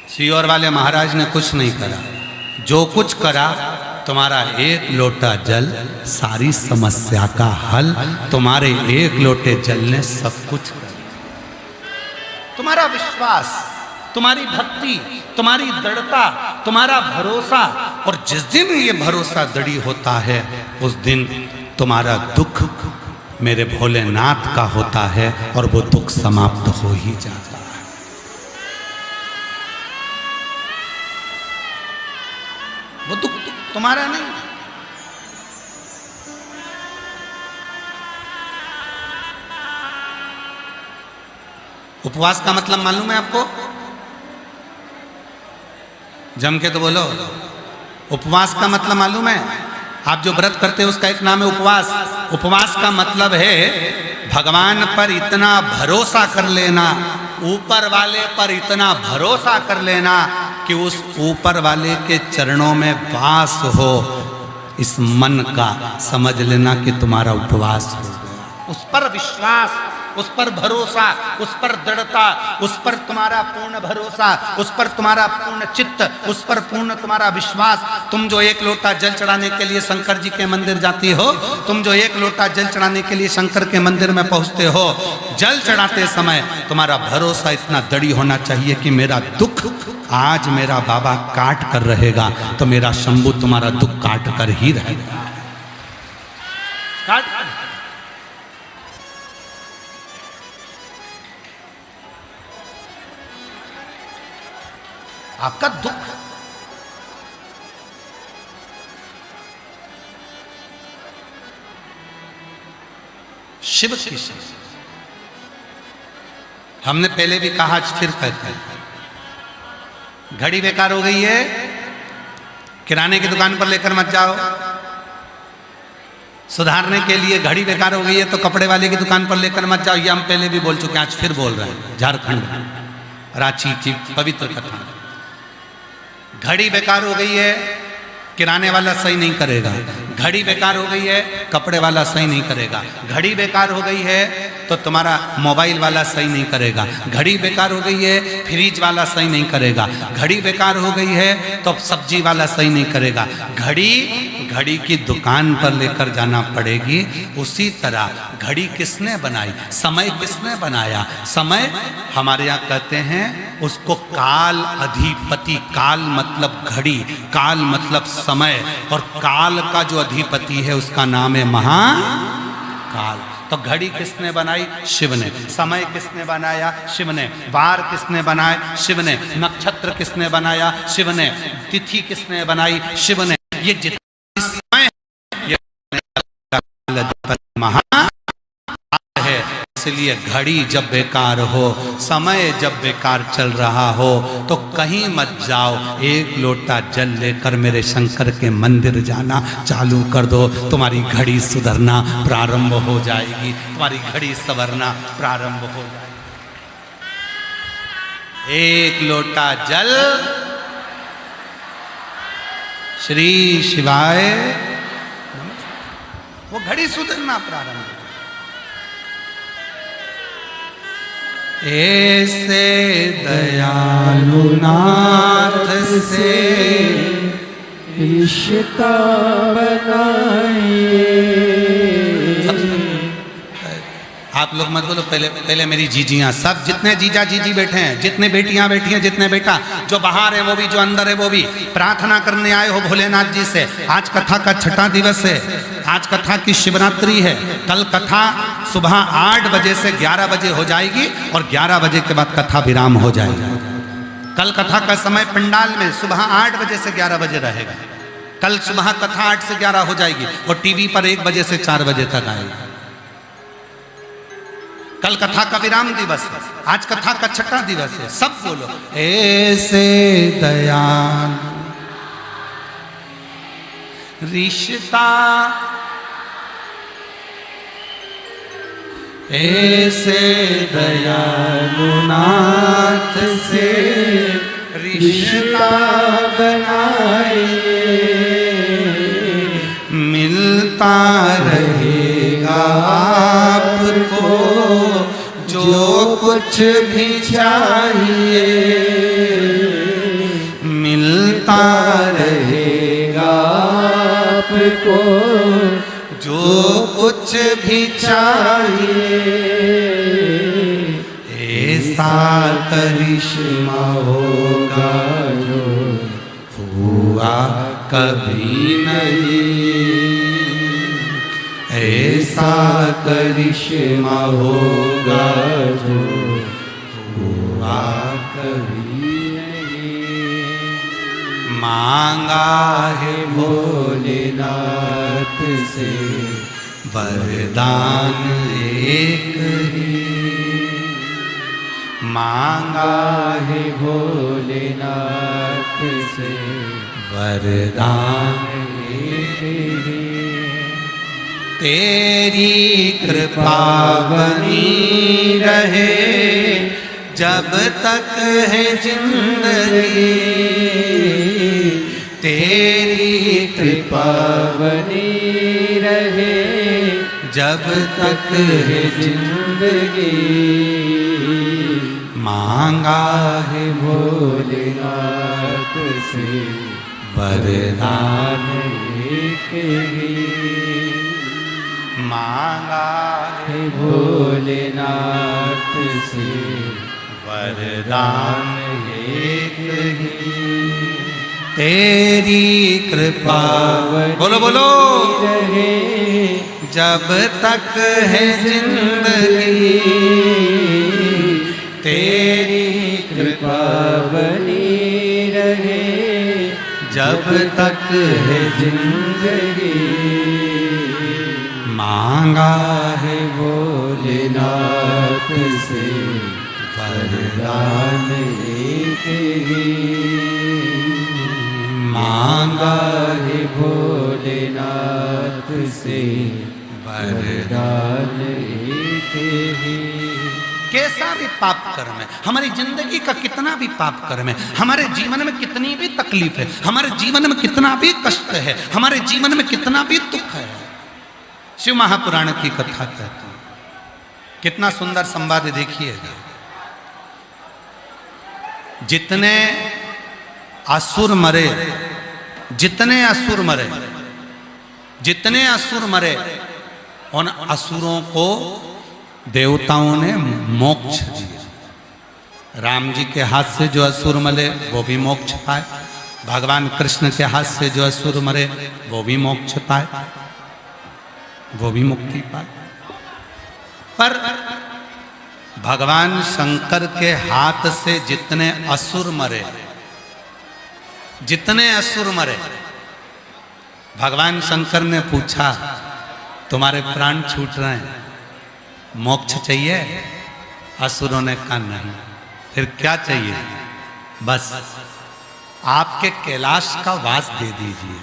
A: सीहोर वाले महाराज ने कुछ नहीं करा। जो कुछ करा, तुम्हारा 1 लोटा जल सारी समस्या का हल। तुम्हारे 1 लोटे जल ने सब कुछ कर दिया। तुम्हारा विश्वास, तुम्हारी भक्ति, तुम्हारी दृढ़ता, तुम्हारा भरोसा, और जिस दिन ये भरोसा दृढ़ होता है उस दिन तुम्हारा दुख मेरे भोलेनाथ का होता है और वो दुख समाप्त हो ही जाता है। वो दुख तुम्हारा नहीं। उपवास का मतलब मालूम है आपको? जम के तो बोलो। उपवास का मतलब मालूम है? आप जो व्रत करते हैं उसका एक नाम है उपवास। उपवास का मतलब है भगवान पर इतना भरोसा कर लेना, ऊपर वाले पर इतना भरोसा कर लेना कि उस ऊपर वाले के चरणों में वास हो। इस मन का समझ लेना कि तुम्हारा उपवास हो गया। उस पर विश्वास, उस पर भरोसा, उस पर दृढ़ता, उस पर तुम्हारा पूर्ण भरोसा, उस पर तुम्हारा पूर्ण चित्त, उस पर पूर्ण तुम्हारा विश्वास। तुम जो 1 लोटा जल चढ़ाने के लिए शंकर जी के मंदिर जाती हो, तुम जो 1 लोटा जल चढ़ाने के लिए शंकर के मंदिर में पहुंचते हो, जल चढ़ाते समय तुम्हारा भरोसा इतना दृढ़ होना चाहिए कि मेरा दुख आज मेरा बाबा काट कर रहेगा तो मेरा शंभू तुम्हारा दुख काट कर ही रहेगा। काट कर। आपका दुख शिव की से। हमने पहले भी कहा, आज फिर कहते हैं, घड़ी बेकार हो गई है, किराने की दुकान पर लेकर मत जाओ। सुधारने के लिए घड़ी बेकार हो गई है तो कपड़े वाले की दुकान पर लेकर मत जाओ। ये हम पहले भी बोल चुके हैं, आज फिर बोल रहे हैं। झारखंड में रांची की पवित्र कथा, घड़ी बेकार हो गई है, किराने वाला सही नहीं करेगा। घड़ी बेकार हो गई है, कपड़े वाला सही नहीं करेगा। घड़ी बेकार हो गई है तो तुम्हारा मोबाइल वाला सही नहीं करेगा। घड़ी बेकार हो गई है, फ्रिज वाला सही नहीं करेगा। घड़ी बेकार हो गई है तो सब्जी वाला सही नहीं करेगा। घड़ी की दुकान पर लेकर जाना पड़ेगी। उसी तरह घड़ी किसने बनाई? समय किसने बनाया? समय हमारे यहाँ कहते हैं उसको काल अधिपति। काल मतलब घड़ी, काल मतलब समय, और काल का जो अधिपति है उसका नाम है महाकाल। तो घड़ी किसने बनाई? शिव ने। समय किसने बनाया? शिव ने। वार किसने बनाए? शिव ने। नक्षत्र किसने बनाया? शिव ने। तिथि किसने बनाई? शिव ने। ये जितना समय है, ये महा है। इसलिए घड़ी जब बेकार हो, समय जब बेकार चल रहा हो, तो कहीं मत जाओ, एक लोटा जल लेकर मेरे शंकर के मंदिर जाना चालू कर दो। तुम्हारी घड़ी सुधरना प्रारंभ हो जाएगी, तुम्हारी घड़ी संवरना प्रारंभ हो जाएगी। एक लोटा जल श्री शिवाय, वो घड़ी सुधरना प्रारंभ हो। ऐसे दयालु नाथ से
B: रिश्ता बनाइए।
A: आप लोग मत बोलो, पहले मेरी जीजियां, सब जितने जीजा जीजी बैठे हैं, जितने बेटियां बैठी हैं, जितने बेटा, जो बाहर है वो भी, जो अंदर है वो भी, प्रार्थना करने आए हो भोलेनाथ जी से। आज कथा का छठा दिवस है, आज कथा की शिवरात्रि है। कल कथा सुबह 8 बजे से 11 बजे हो जाएगी और 11 बजे के बाद कथा विराम हो जाएगा। कल कथा का समय पंडाल में सुबह 8 बजे से 11 बजे रहेगा। कल सुबह कथा 8 से 11 हो जाएगी और टीवी पर 1 बजे से 4 बजे तक आएगी। कल कथा का विराम दिवस है, आज कथा का छठा दिवस है। सब बोलो, ऐसे दयाल रिश्ता, ऐसे दयालु नाथ से रिश्ता बनाइए, मिलता रहेगा आपको जो कुछ भी चाहिए, मिलता रहेगा आपको जो कुछ भी चाहिए। ऐसा करिश्मा होगा जो हुआ कभी नहीं, ऐसा करिश्मा होगा जो हुआ कभी नहीं। मांगा है भोलेनाथ से वरदान एक ही, मांगा है भोलेनाथ से वरदान एक ही। तेरी कृपा बनी रहे जब तक है जिंदगी, तेरी कृपा बनी रहे जब तक है जिंदगी। मांगा है भोलेनाथ से वरदान एक ही, मांगा है भोलेनाथ से वरदान एक ही। तेरी कृपा बोलो बोलो रहे जब तक है जिंदगी, तेरी कृपा बनी रहे जब तक है जिंदगी। मांगा है भोलेनाथ से वरदान एक ही, मांगा है भोलेनाथ से वरदान एक ही। कैसा भी पाप कर्म है, हमारी जिंदगी का कितना भी पाप कर्म है, हमारे जीवन में कितनी भी तकलीफ है, हमारे जीवन में कितना भी कष्ट है, हमारे जीवन में कितना भी दुख है, शिव महापुराण की कथा कहती है। कितना सुंदर संवाद देखिएगा। जितने असुर मरे, जितने असुर मरे, जितने असुर मरे, उन असुरों को देवताओं ने मोक्ष दिया। राम जी के हाथ से जो असुर मरे वो भी मोक्ष पाए, भगवान कृष्ण के हाथ से जो असुर मरे वो भी मोक्ष पाए, वो भी मुक्ति पाए। पर भगवान शंकर के हाथ से जितने असुर मरे, जितने असुर मरे, भगवान शंकर ने पूछा तुम्हारे प्राण छूट रहे हैं, मोक्ष चाहिए? असुरों ने कहा नहीं। फिर क्या चाहिए? बस आपके कैलाश का वास दे दीजिए,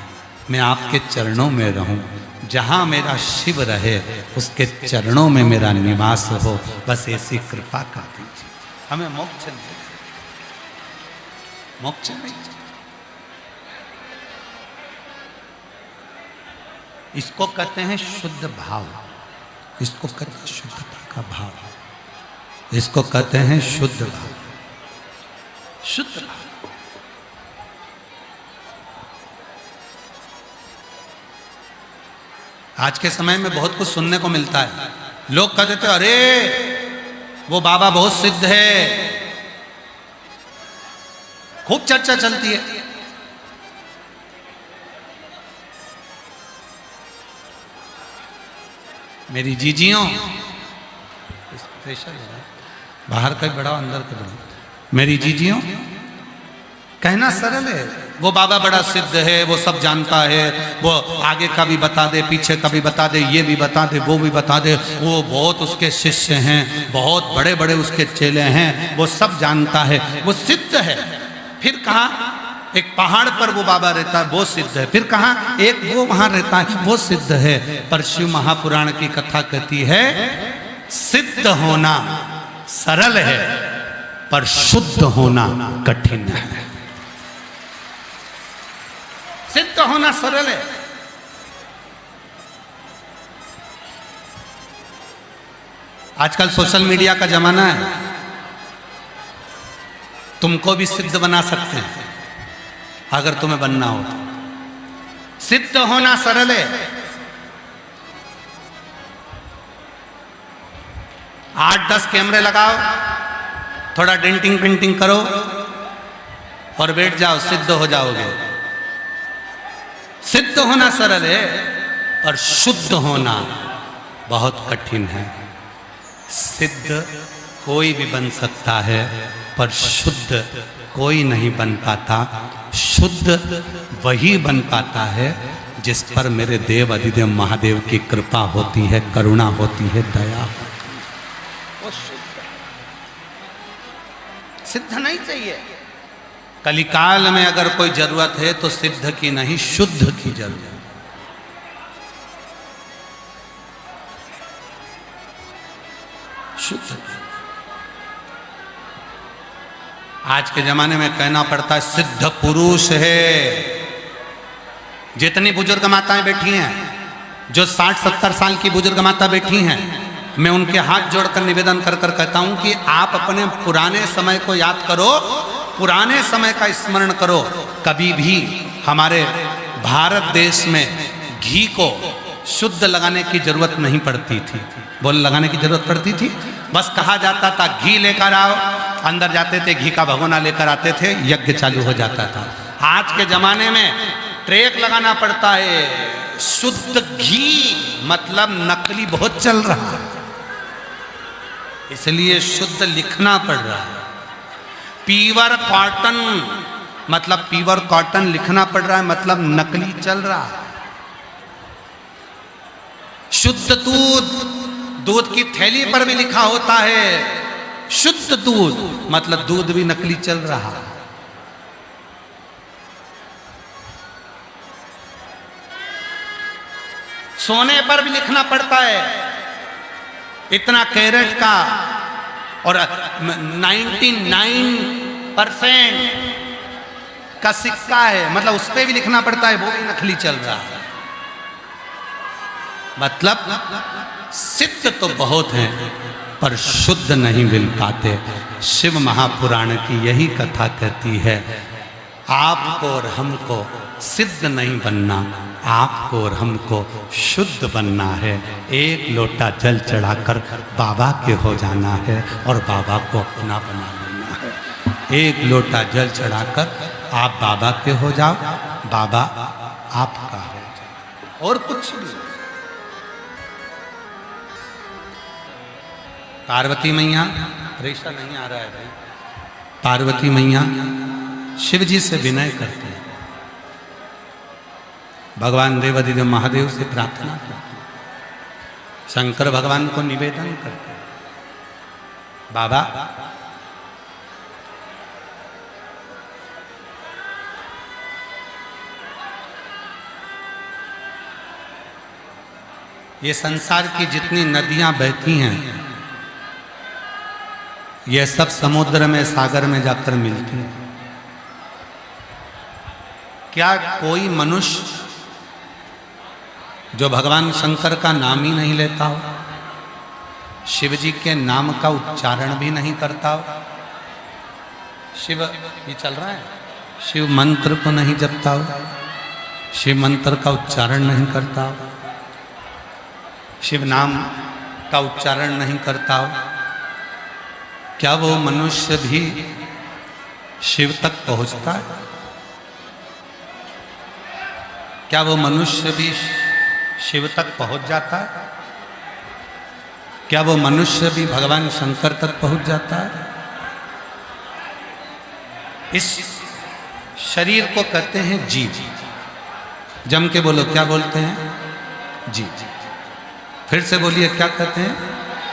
A: मैं आपके चरणों में रहूं, जहां मेरा शिव रहे उसके चरणों में मेरा निवास हो, बस ऐसी कृपा कर दीजिए। हमें मोक्ष नहीं, मोक्ष नहीं। इसको कहते हैं शुद्ध भाव, इसको कहते हैं शुद्धता का भाव, इसको कहते हैं शुद्ध भाव, शुद्ध भाव। आज के समय में बहुत कुछ सुनने को मिलता है। लोग कह देते अरे वो बाबा बहुत सिद्ध है, खूब चर्चा चलती है। मेरी जीजियों, स्पेशल बाहर का बड़ा अंदर का बड़ा, मेरी जीजियों, कहना सरल है, वो बाबा बड़ा सिद्ध है, वो सब जानता है, वो आगे का भी बता दे, पीछे का भी बता दे, ये भी बता दे, वो भी बता दे, वो बहुत उसके शिष्य हैं, बहुत बड़े बड़े उसके चेले हैं, वो सब जानता है, वो सिद्ध है। फिर कहा एक पहाड़ पर वो बाबा रहता है, वो सिद्ध है। फिर कहा एक वो वहां रहता है, वो सिद्ध है। पर शिव महापुराण की कथा कहती है सिद्ध होना सरल है, पर शुद्ध होना कठिन है। सिद्ध होना सरल है, आजकल सोशल मीडिया का जमाना है, तुमको भी सिद्ध बना सकते हैं अगर तुम्हें बनना हो तो। सिद्ध होना सरल है। 8-10 कैमरे लगाओ, थोड़ा डेंटिंग पेंटिंग करो और बैठ जाओ, सिद्ध हो जाओगे। सिद्ध होना सरल है और शुद्ध होना बहुत कठिन है। सिद्ध कोई भी बन सकता है, पर शुद्ध कोई नहीं बन पाता। शुद्ध वही बन पाता है जिस पर मेरे देव अधिदेव महादेव की कृपा होती है, करुणा होती है, दया होती है। वो सिद्ध नहीं चाहिए। कलिकाल में अगर कोई जरूरत है तो सिद्ध की नहीं, शुद्ध की जरूरत है। शुद्ध की। आज के जमाने में कहना पड़ता है सिद्ध पुरुष है। जितनी बुजुर्ग माताएं बैठी हैं, जो 60-70 साल की बुजुर्ग माता बैठी हैं, मैं उनके हाथ जोड़कर निवेदन कर कर कहता हूं कि आप अपने पुराने समय को याद करो, पुराने समय का स्मरण करो। कभी भी हमारे भारत देश में घी को शुद्ध लगाने की जरूरत नहीं पड़ती थी। बोल लगाने की जरूरत पड़ती थी? बस कहा जाता था घी लेकर आओ, अंदर जाते थे, घी का भगोना लेकर आते थे, यज्ञ चालू हो जाता था। आज के जमाने में ट्रेक लगाना पड़ता है। शुद्ध घी मतलब नकली बहुत चल रहा है, इसलिए शुद्ध लिखना पड़ रहा है। प्योर कॉटन मतलब प्योर कॉटन लिखना पड़ रहा है, मतलब नकली चल रहा है। शुद्ध दूध, दूध की थैली पर भी लिखा होता है शुद्ध दूध, मतलब दूध भी नकली चल रहा है। सोने पर भी लिखना पड़ता है इतना कैरेट का, और 99% का सिक्का है, मतलब उस पर भी लिखना पड़ता है, वो भी नकली चल रहा है। मतलब सिद्ध तो बहुत हैं पर शुद्ध नहीं मिल पाते। शिव महापुराण की यही कथा कहती है, आपको और हमको सिद्ध नहीं बनना, आपको और हमको शुद्ध बनना है। एक लोटा जल चढ़ाकर बाबा के हो जाना है और बाबा को अपना बना लेना है। एक लोटा जल चढ़ाकर आप बाबा के हो जाओ, बाबा आपका हो जाओ, और कुछ नहीं। पार्वती मैया, रेशा नहीं आ रहा है भाई, पार्वती मैया शिव जी से विनय करते हैं, भगवान देवादिदेव महादेव से प्रार्थना करते हैं, शंकर भगवान को निवेदन करते हैं, बाबा ये संसार की जितनी नदियां बहती हैं ये सब समुद्र में, सागर में जाकर मिलती हैं। क्या कोई मनुष्य जो भगवान शंकर का नाम ही नहीं लेता हो, शिव जी के नाम का उच्चारण भी नहीं करता हो, शिव ये चल रहा है, शिव मंत्र को नहीं जपता हो, शिव मंत्र का उच्चारण नहीं करता हो, शिव नाम का उच्चारण नहीं करता हो, क्या वो मनुष्य भी शिव तक पहुंचता है? क्या वो मनुष्य भी शिव तक पहुंच जाता है? क्या वो मनुष्य भी भगवान शंकर तक पहुंच जाता है? इस शरीर को कहते हैं जीव। जम के बोलो, क्या बोलते हैं? जीव। फिर से बोलिए, क्या कहते हैं?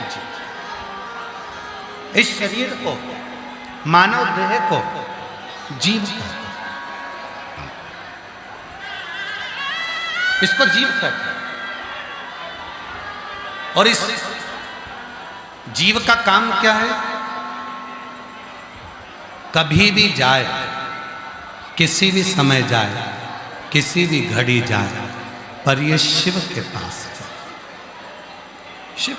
A: जीव। इस शरीर को, मानव देह को जीव कहते हैं, इसको जीव कहते हैं। और इस जीव का काम क्या है? कभी भी जाए, किसी भी समय जाए, किसी भी घड़ी जाए, पर ये शिव के पास जाए। शिव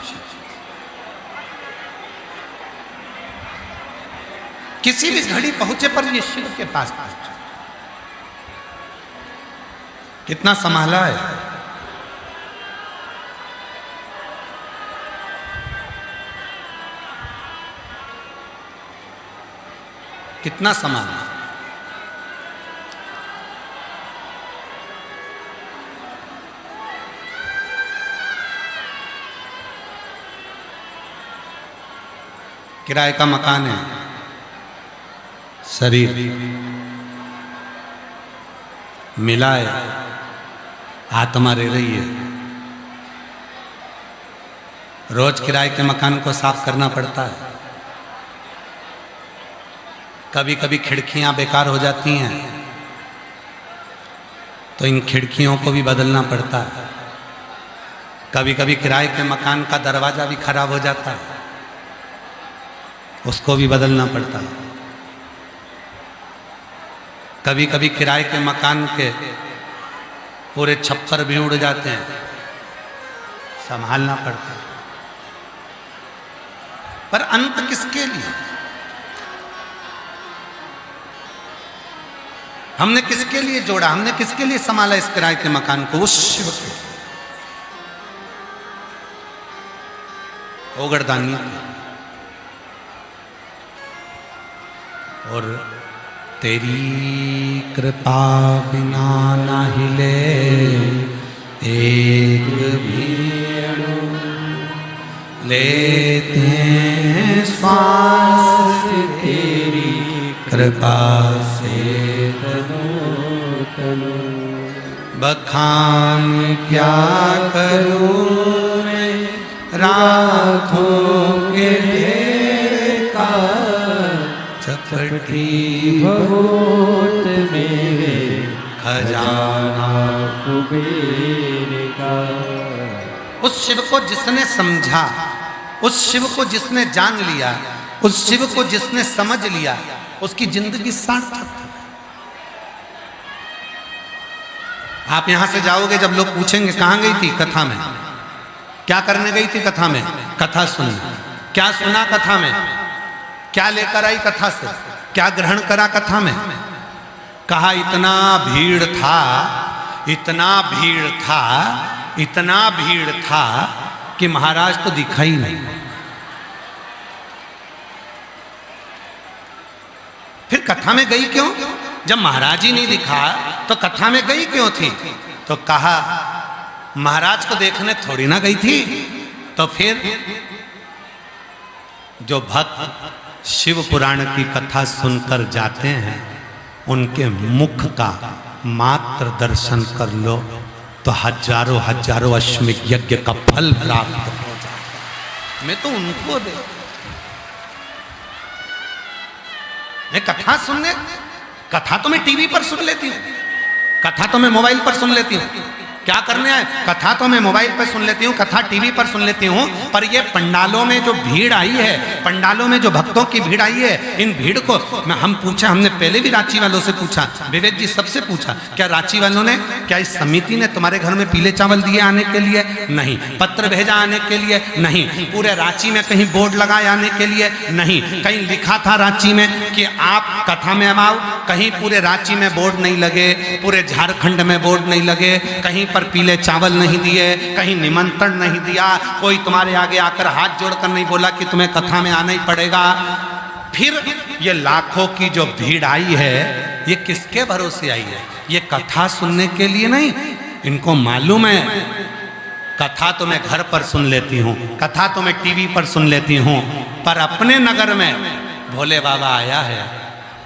A: किसी भी घड़ी पहुंचे पर ये शिव के पास पहुंचे। कितना संभाला है। कितना संभाला। किराए का मकान है, शरीर मिला है, आत्मा रह रही है। रोज किराए के मकान को साफ करना पड़ता है। कभी कभी खिड़कियां बेकार हो जाती हैं तो इन खिड़कियों को भी बदलना पड़ता है। कभी कभी किराए के मकान का दरवाजा भी खराब हो जाता है, उसको भी बदलना पड़ता है। कभी कभी किराए के मकान के पूरे छप्पर भी उड़ जाते हैं, संभालना पड़ता है। पर अंत किसके लिए? हमने किसके लिए जोड़ा? हमने किसके लिए संभाला इस किराए के मकान को? उस शिव के, ओगरदानी के। और तेरी कृपा बिना ना हिले एक भी अणु, लेते हैं श्वास तेरी कृपा से तनु तनु। बखान क्या करूं मैं रातों के ढेर का, चपटी
B: बहुत मेरे
A: खजाना
B: कुबेर का।
A: उस शिव को जिसने समझा, उस शिव को जिसने जान लिया, उस शिव को जिसने समझ लिया, उसकी जिंदगी सार्थक है। आप यहां से जाओगे, जब लोग पूछेंगे कहां गई थी? कथा में। क्या करने गई थी? कथा में। कथा सुनने। क्या सुना कथा में? क्या लेकर आई कथा से? क्या ग्रहण करा कथा में? कहा इतना भीड़ था, इतना भीड़ था, इतना भीड़ था कि महाराज तो दिखा ही नहीं। फिर कथा में गई क्यों? जब महाराज ही नहीं दिखा तो कथा में गई क्यों थी? तो कहा महाराज को देखने थोड़ी ना गई थी। तो फिर जो भक्त शिव पुराण की कथा सुनकर जाते हैं उनके मुख का मात्र दर्शन कर लो तो हजारों हजारों अश्वमेध यज्ञ का फल प्राप्त हो जाए। मैं तो उनको दे मैं कथा तो मैं टीवी पर सुन लेती हूँ, कथा तो मैं मोबाइल पर सुन लेती हूँ। क्या करने आए? कथा तो मैं मोबाइल पर सुन लेती हूँ, कथा टीवी पर सुन लेती हूँ, पर ये पंडालों में जो भीड़ आई है, पंडालों में जो भक्तों की भीड़ आई है, इन भीड़ को हमने पहले भी रांची वालों से पूछा, विवेक जी सबसे पूछा, क्या रांची वालों ने, क्या इस समिति ने तुम्हारे घर में पीले चावल दिए आने के लिए? नहीं। पत्र भेजा आने के लिए? नहीं। पूरे रांची में कहीं बोर्ड लगाए आने के लिए? नहीं। कहीं लिखा था रांची में कि आप कथा में आओ? कहीं पूरे रांची में बोर्ड नहीं लगे, पूरे झारखंड में बोर्ड नहीं लगे, कहीं पर पीले चावल नहीं दिए, कहीं निमंत्रण नहीं दिया, कोई तुम्हारे आगे आकर हाथ जोड़कर नहीं बोला कि तुम्हें कथा में आना ही पड़ेगा। फिर ये लाखों की जो भीड़ आई है ये किसके भरोसे आई है? ये कथा सुनने के लिए नहीं। इनको मालूम है कथा तो मैं घर पर सुन लेती हूँ, कथा तो मैं टीवी पर सुन लेती हूँ, पर अपने नगर में भोले बाबा आया है।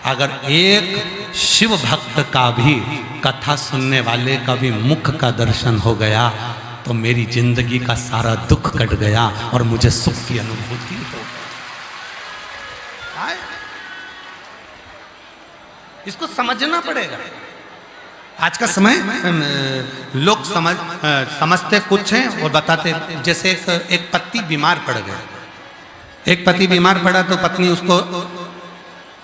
A: अगर एक शिव भक्त का भी, कथा सुनने वाले का भी मुख का दर्शन हो गया तो मेरी जिंदगी का सारा दुख कट गया और मुझे सुख की अनुभूति हो। इसको समझना पड़ेगा। आज का समय लोग समझते कुछ हैं और बताते, जैसे एक पति बीमार पड़ गया, एक पति बीमार पड़ा तो पत्नी उसको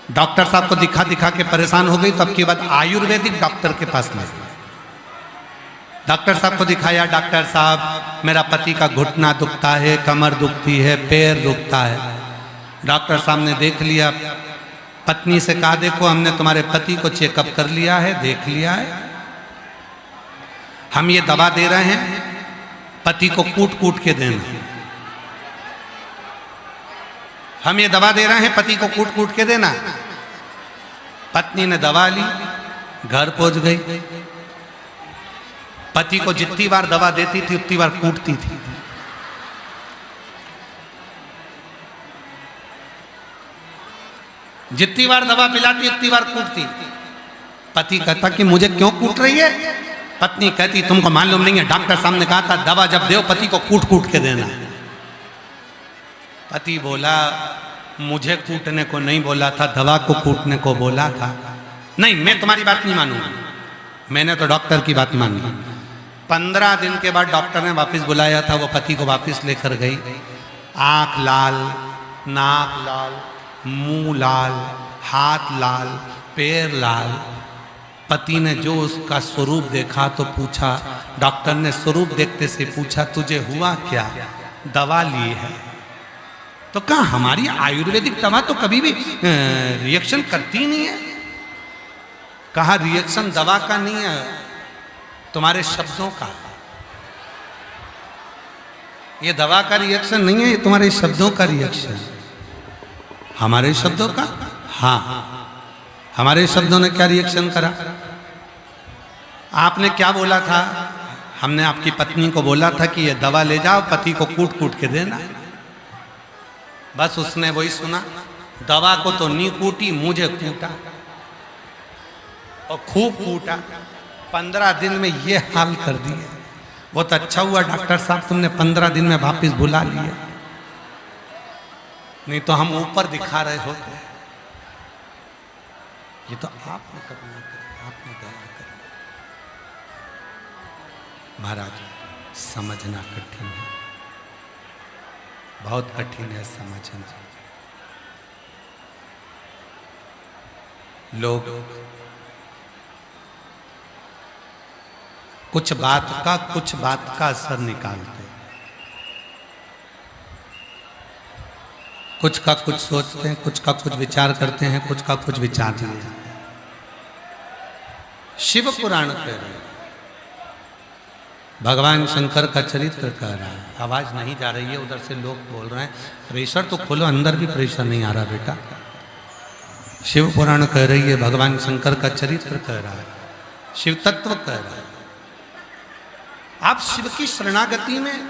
A: डॉक्टर साहब को दिखा दिखा के परेशान हो गई, तो अब की बात आयुर्वेदिक डॉक्टर के पास ले गई। डॉक्टर साहब को दिखाया, डॉक्टर साहब मेरा पति का घुटना दुखता है, कमर दुखती है, पैर दुखता है। डॉक्टर साहब ने देख लिया, पत्नी से कहा देखो हमने तुम्हारे पति को चेकअप कर लिया है, देख लिया है, हम ये दवा दे रहे हैं, पति को कूट कूट के देना। हम ये दवा दे रहे हैं, पति को कूट कूट के देना। पत्नी ने दवा ली, घर पहुंच गई, पति को जितनी बार दवा देती थी उतनी बार कूटती थी। जितनी बार दवा पिलाती उतनी बार कूटती। पति कहता कि मुझे क्यों कूट रही है? पत्नी कहती तुमको मालूम नहीं है, डॉक्टर साहब ने कहा था दवा जब दो पति को कूट कूट के देना। पति बोला मुझे कूटने को नहीं बोला था, दवा को कूटने को बोला था। नहीं, मैं तुम्हारी बात नहीं मानूंगा, मैंने तो डॉक्टर की बात मान ली। 15 दिन के बाद डॉक्टर ने वापस बुलाया था, वो पति को वापस लेकर गई। आंख लाल, नाक लाल, मुंह लाल, हाथ लाल, पैर लाल। पति ने जो उसका स्वरूप देखा तो पूछा, डॉक्टर ने स्वरूप देखते से पूछा तुझे हुआ क्या? दवा ली है। तो कहा हमारी आयुर्वेदिक दवा तो कभी भी रिएक्शन करती नहीं है। कहा रिएक्शन दवा का नहीं है, तुम्हारे शब्दों का। ये दवा का रिएक्शन नहीं है, ये तुम्हारे शब्दों का रिएक्शन। हमारे शब्दों का? हाँ, हमारे शब्दों ने क्या रिएक्शन करा? आपने क्या बोला था? हमने आपकी पत्नी को बोला था कि ये दवा ले जाओ, पति को कूट कूट के देना। बस उसने वही सुना, दवा को तो नहीं कूटी, मुझे कूटा और खूब कूटा। 15 दिन में ये हाल कर दिए। वो तो अच्छा हुआ डॉक्टर साहब तुमने 15 दिन में वापिस बुला लिया, नहीं तो हम ऊपर दिखा रहे होते। ये तो आपने करुणा करी, आपने दया करी। महाराज समझना कठिन है, बहुत कठिन है समझना। लोग कुछ बात का असर निकालते, कुछ का कुछ सोचते हैं, कुछ का कुछ विचार करते हैं, कुछ का कुछ विचार नहीं जाते। शिव पुराण कह रहे हैं, भगवान शंकर का चरित्र कह रहा है। आवाज नहीं जा रही है, उधर से लोग बोल रहे हैं। प्रेशर तो खोलो, अंदर भी प्रेशर नहीं आ रहा बेटा। शिव पुराण कह रही है, भगवान शंकर का चरित्र कह रहा है, शिव तत्व कह रहा है। आप शिव की शरणागति में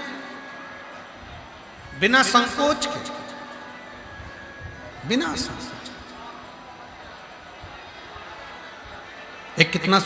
A: बिना संकोच के बिना संकोच। एक कितना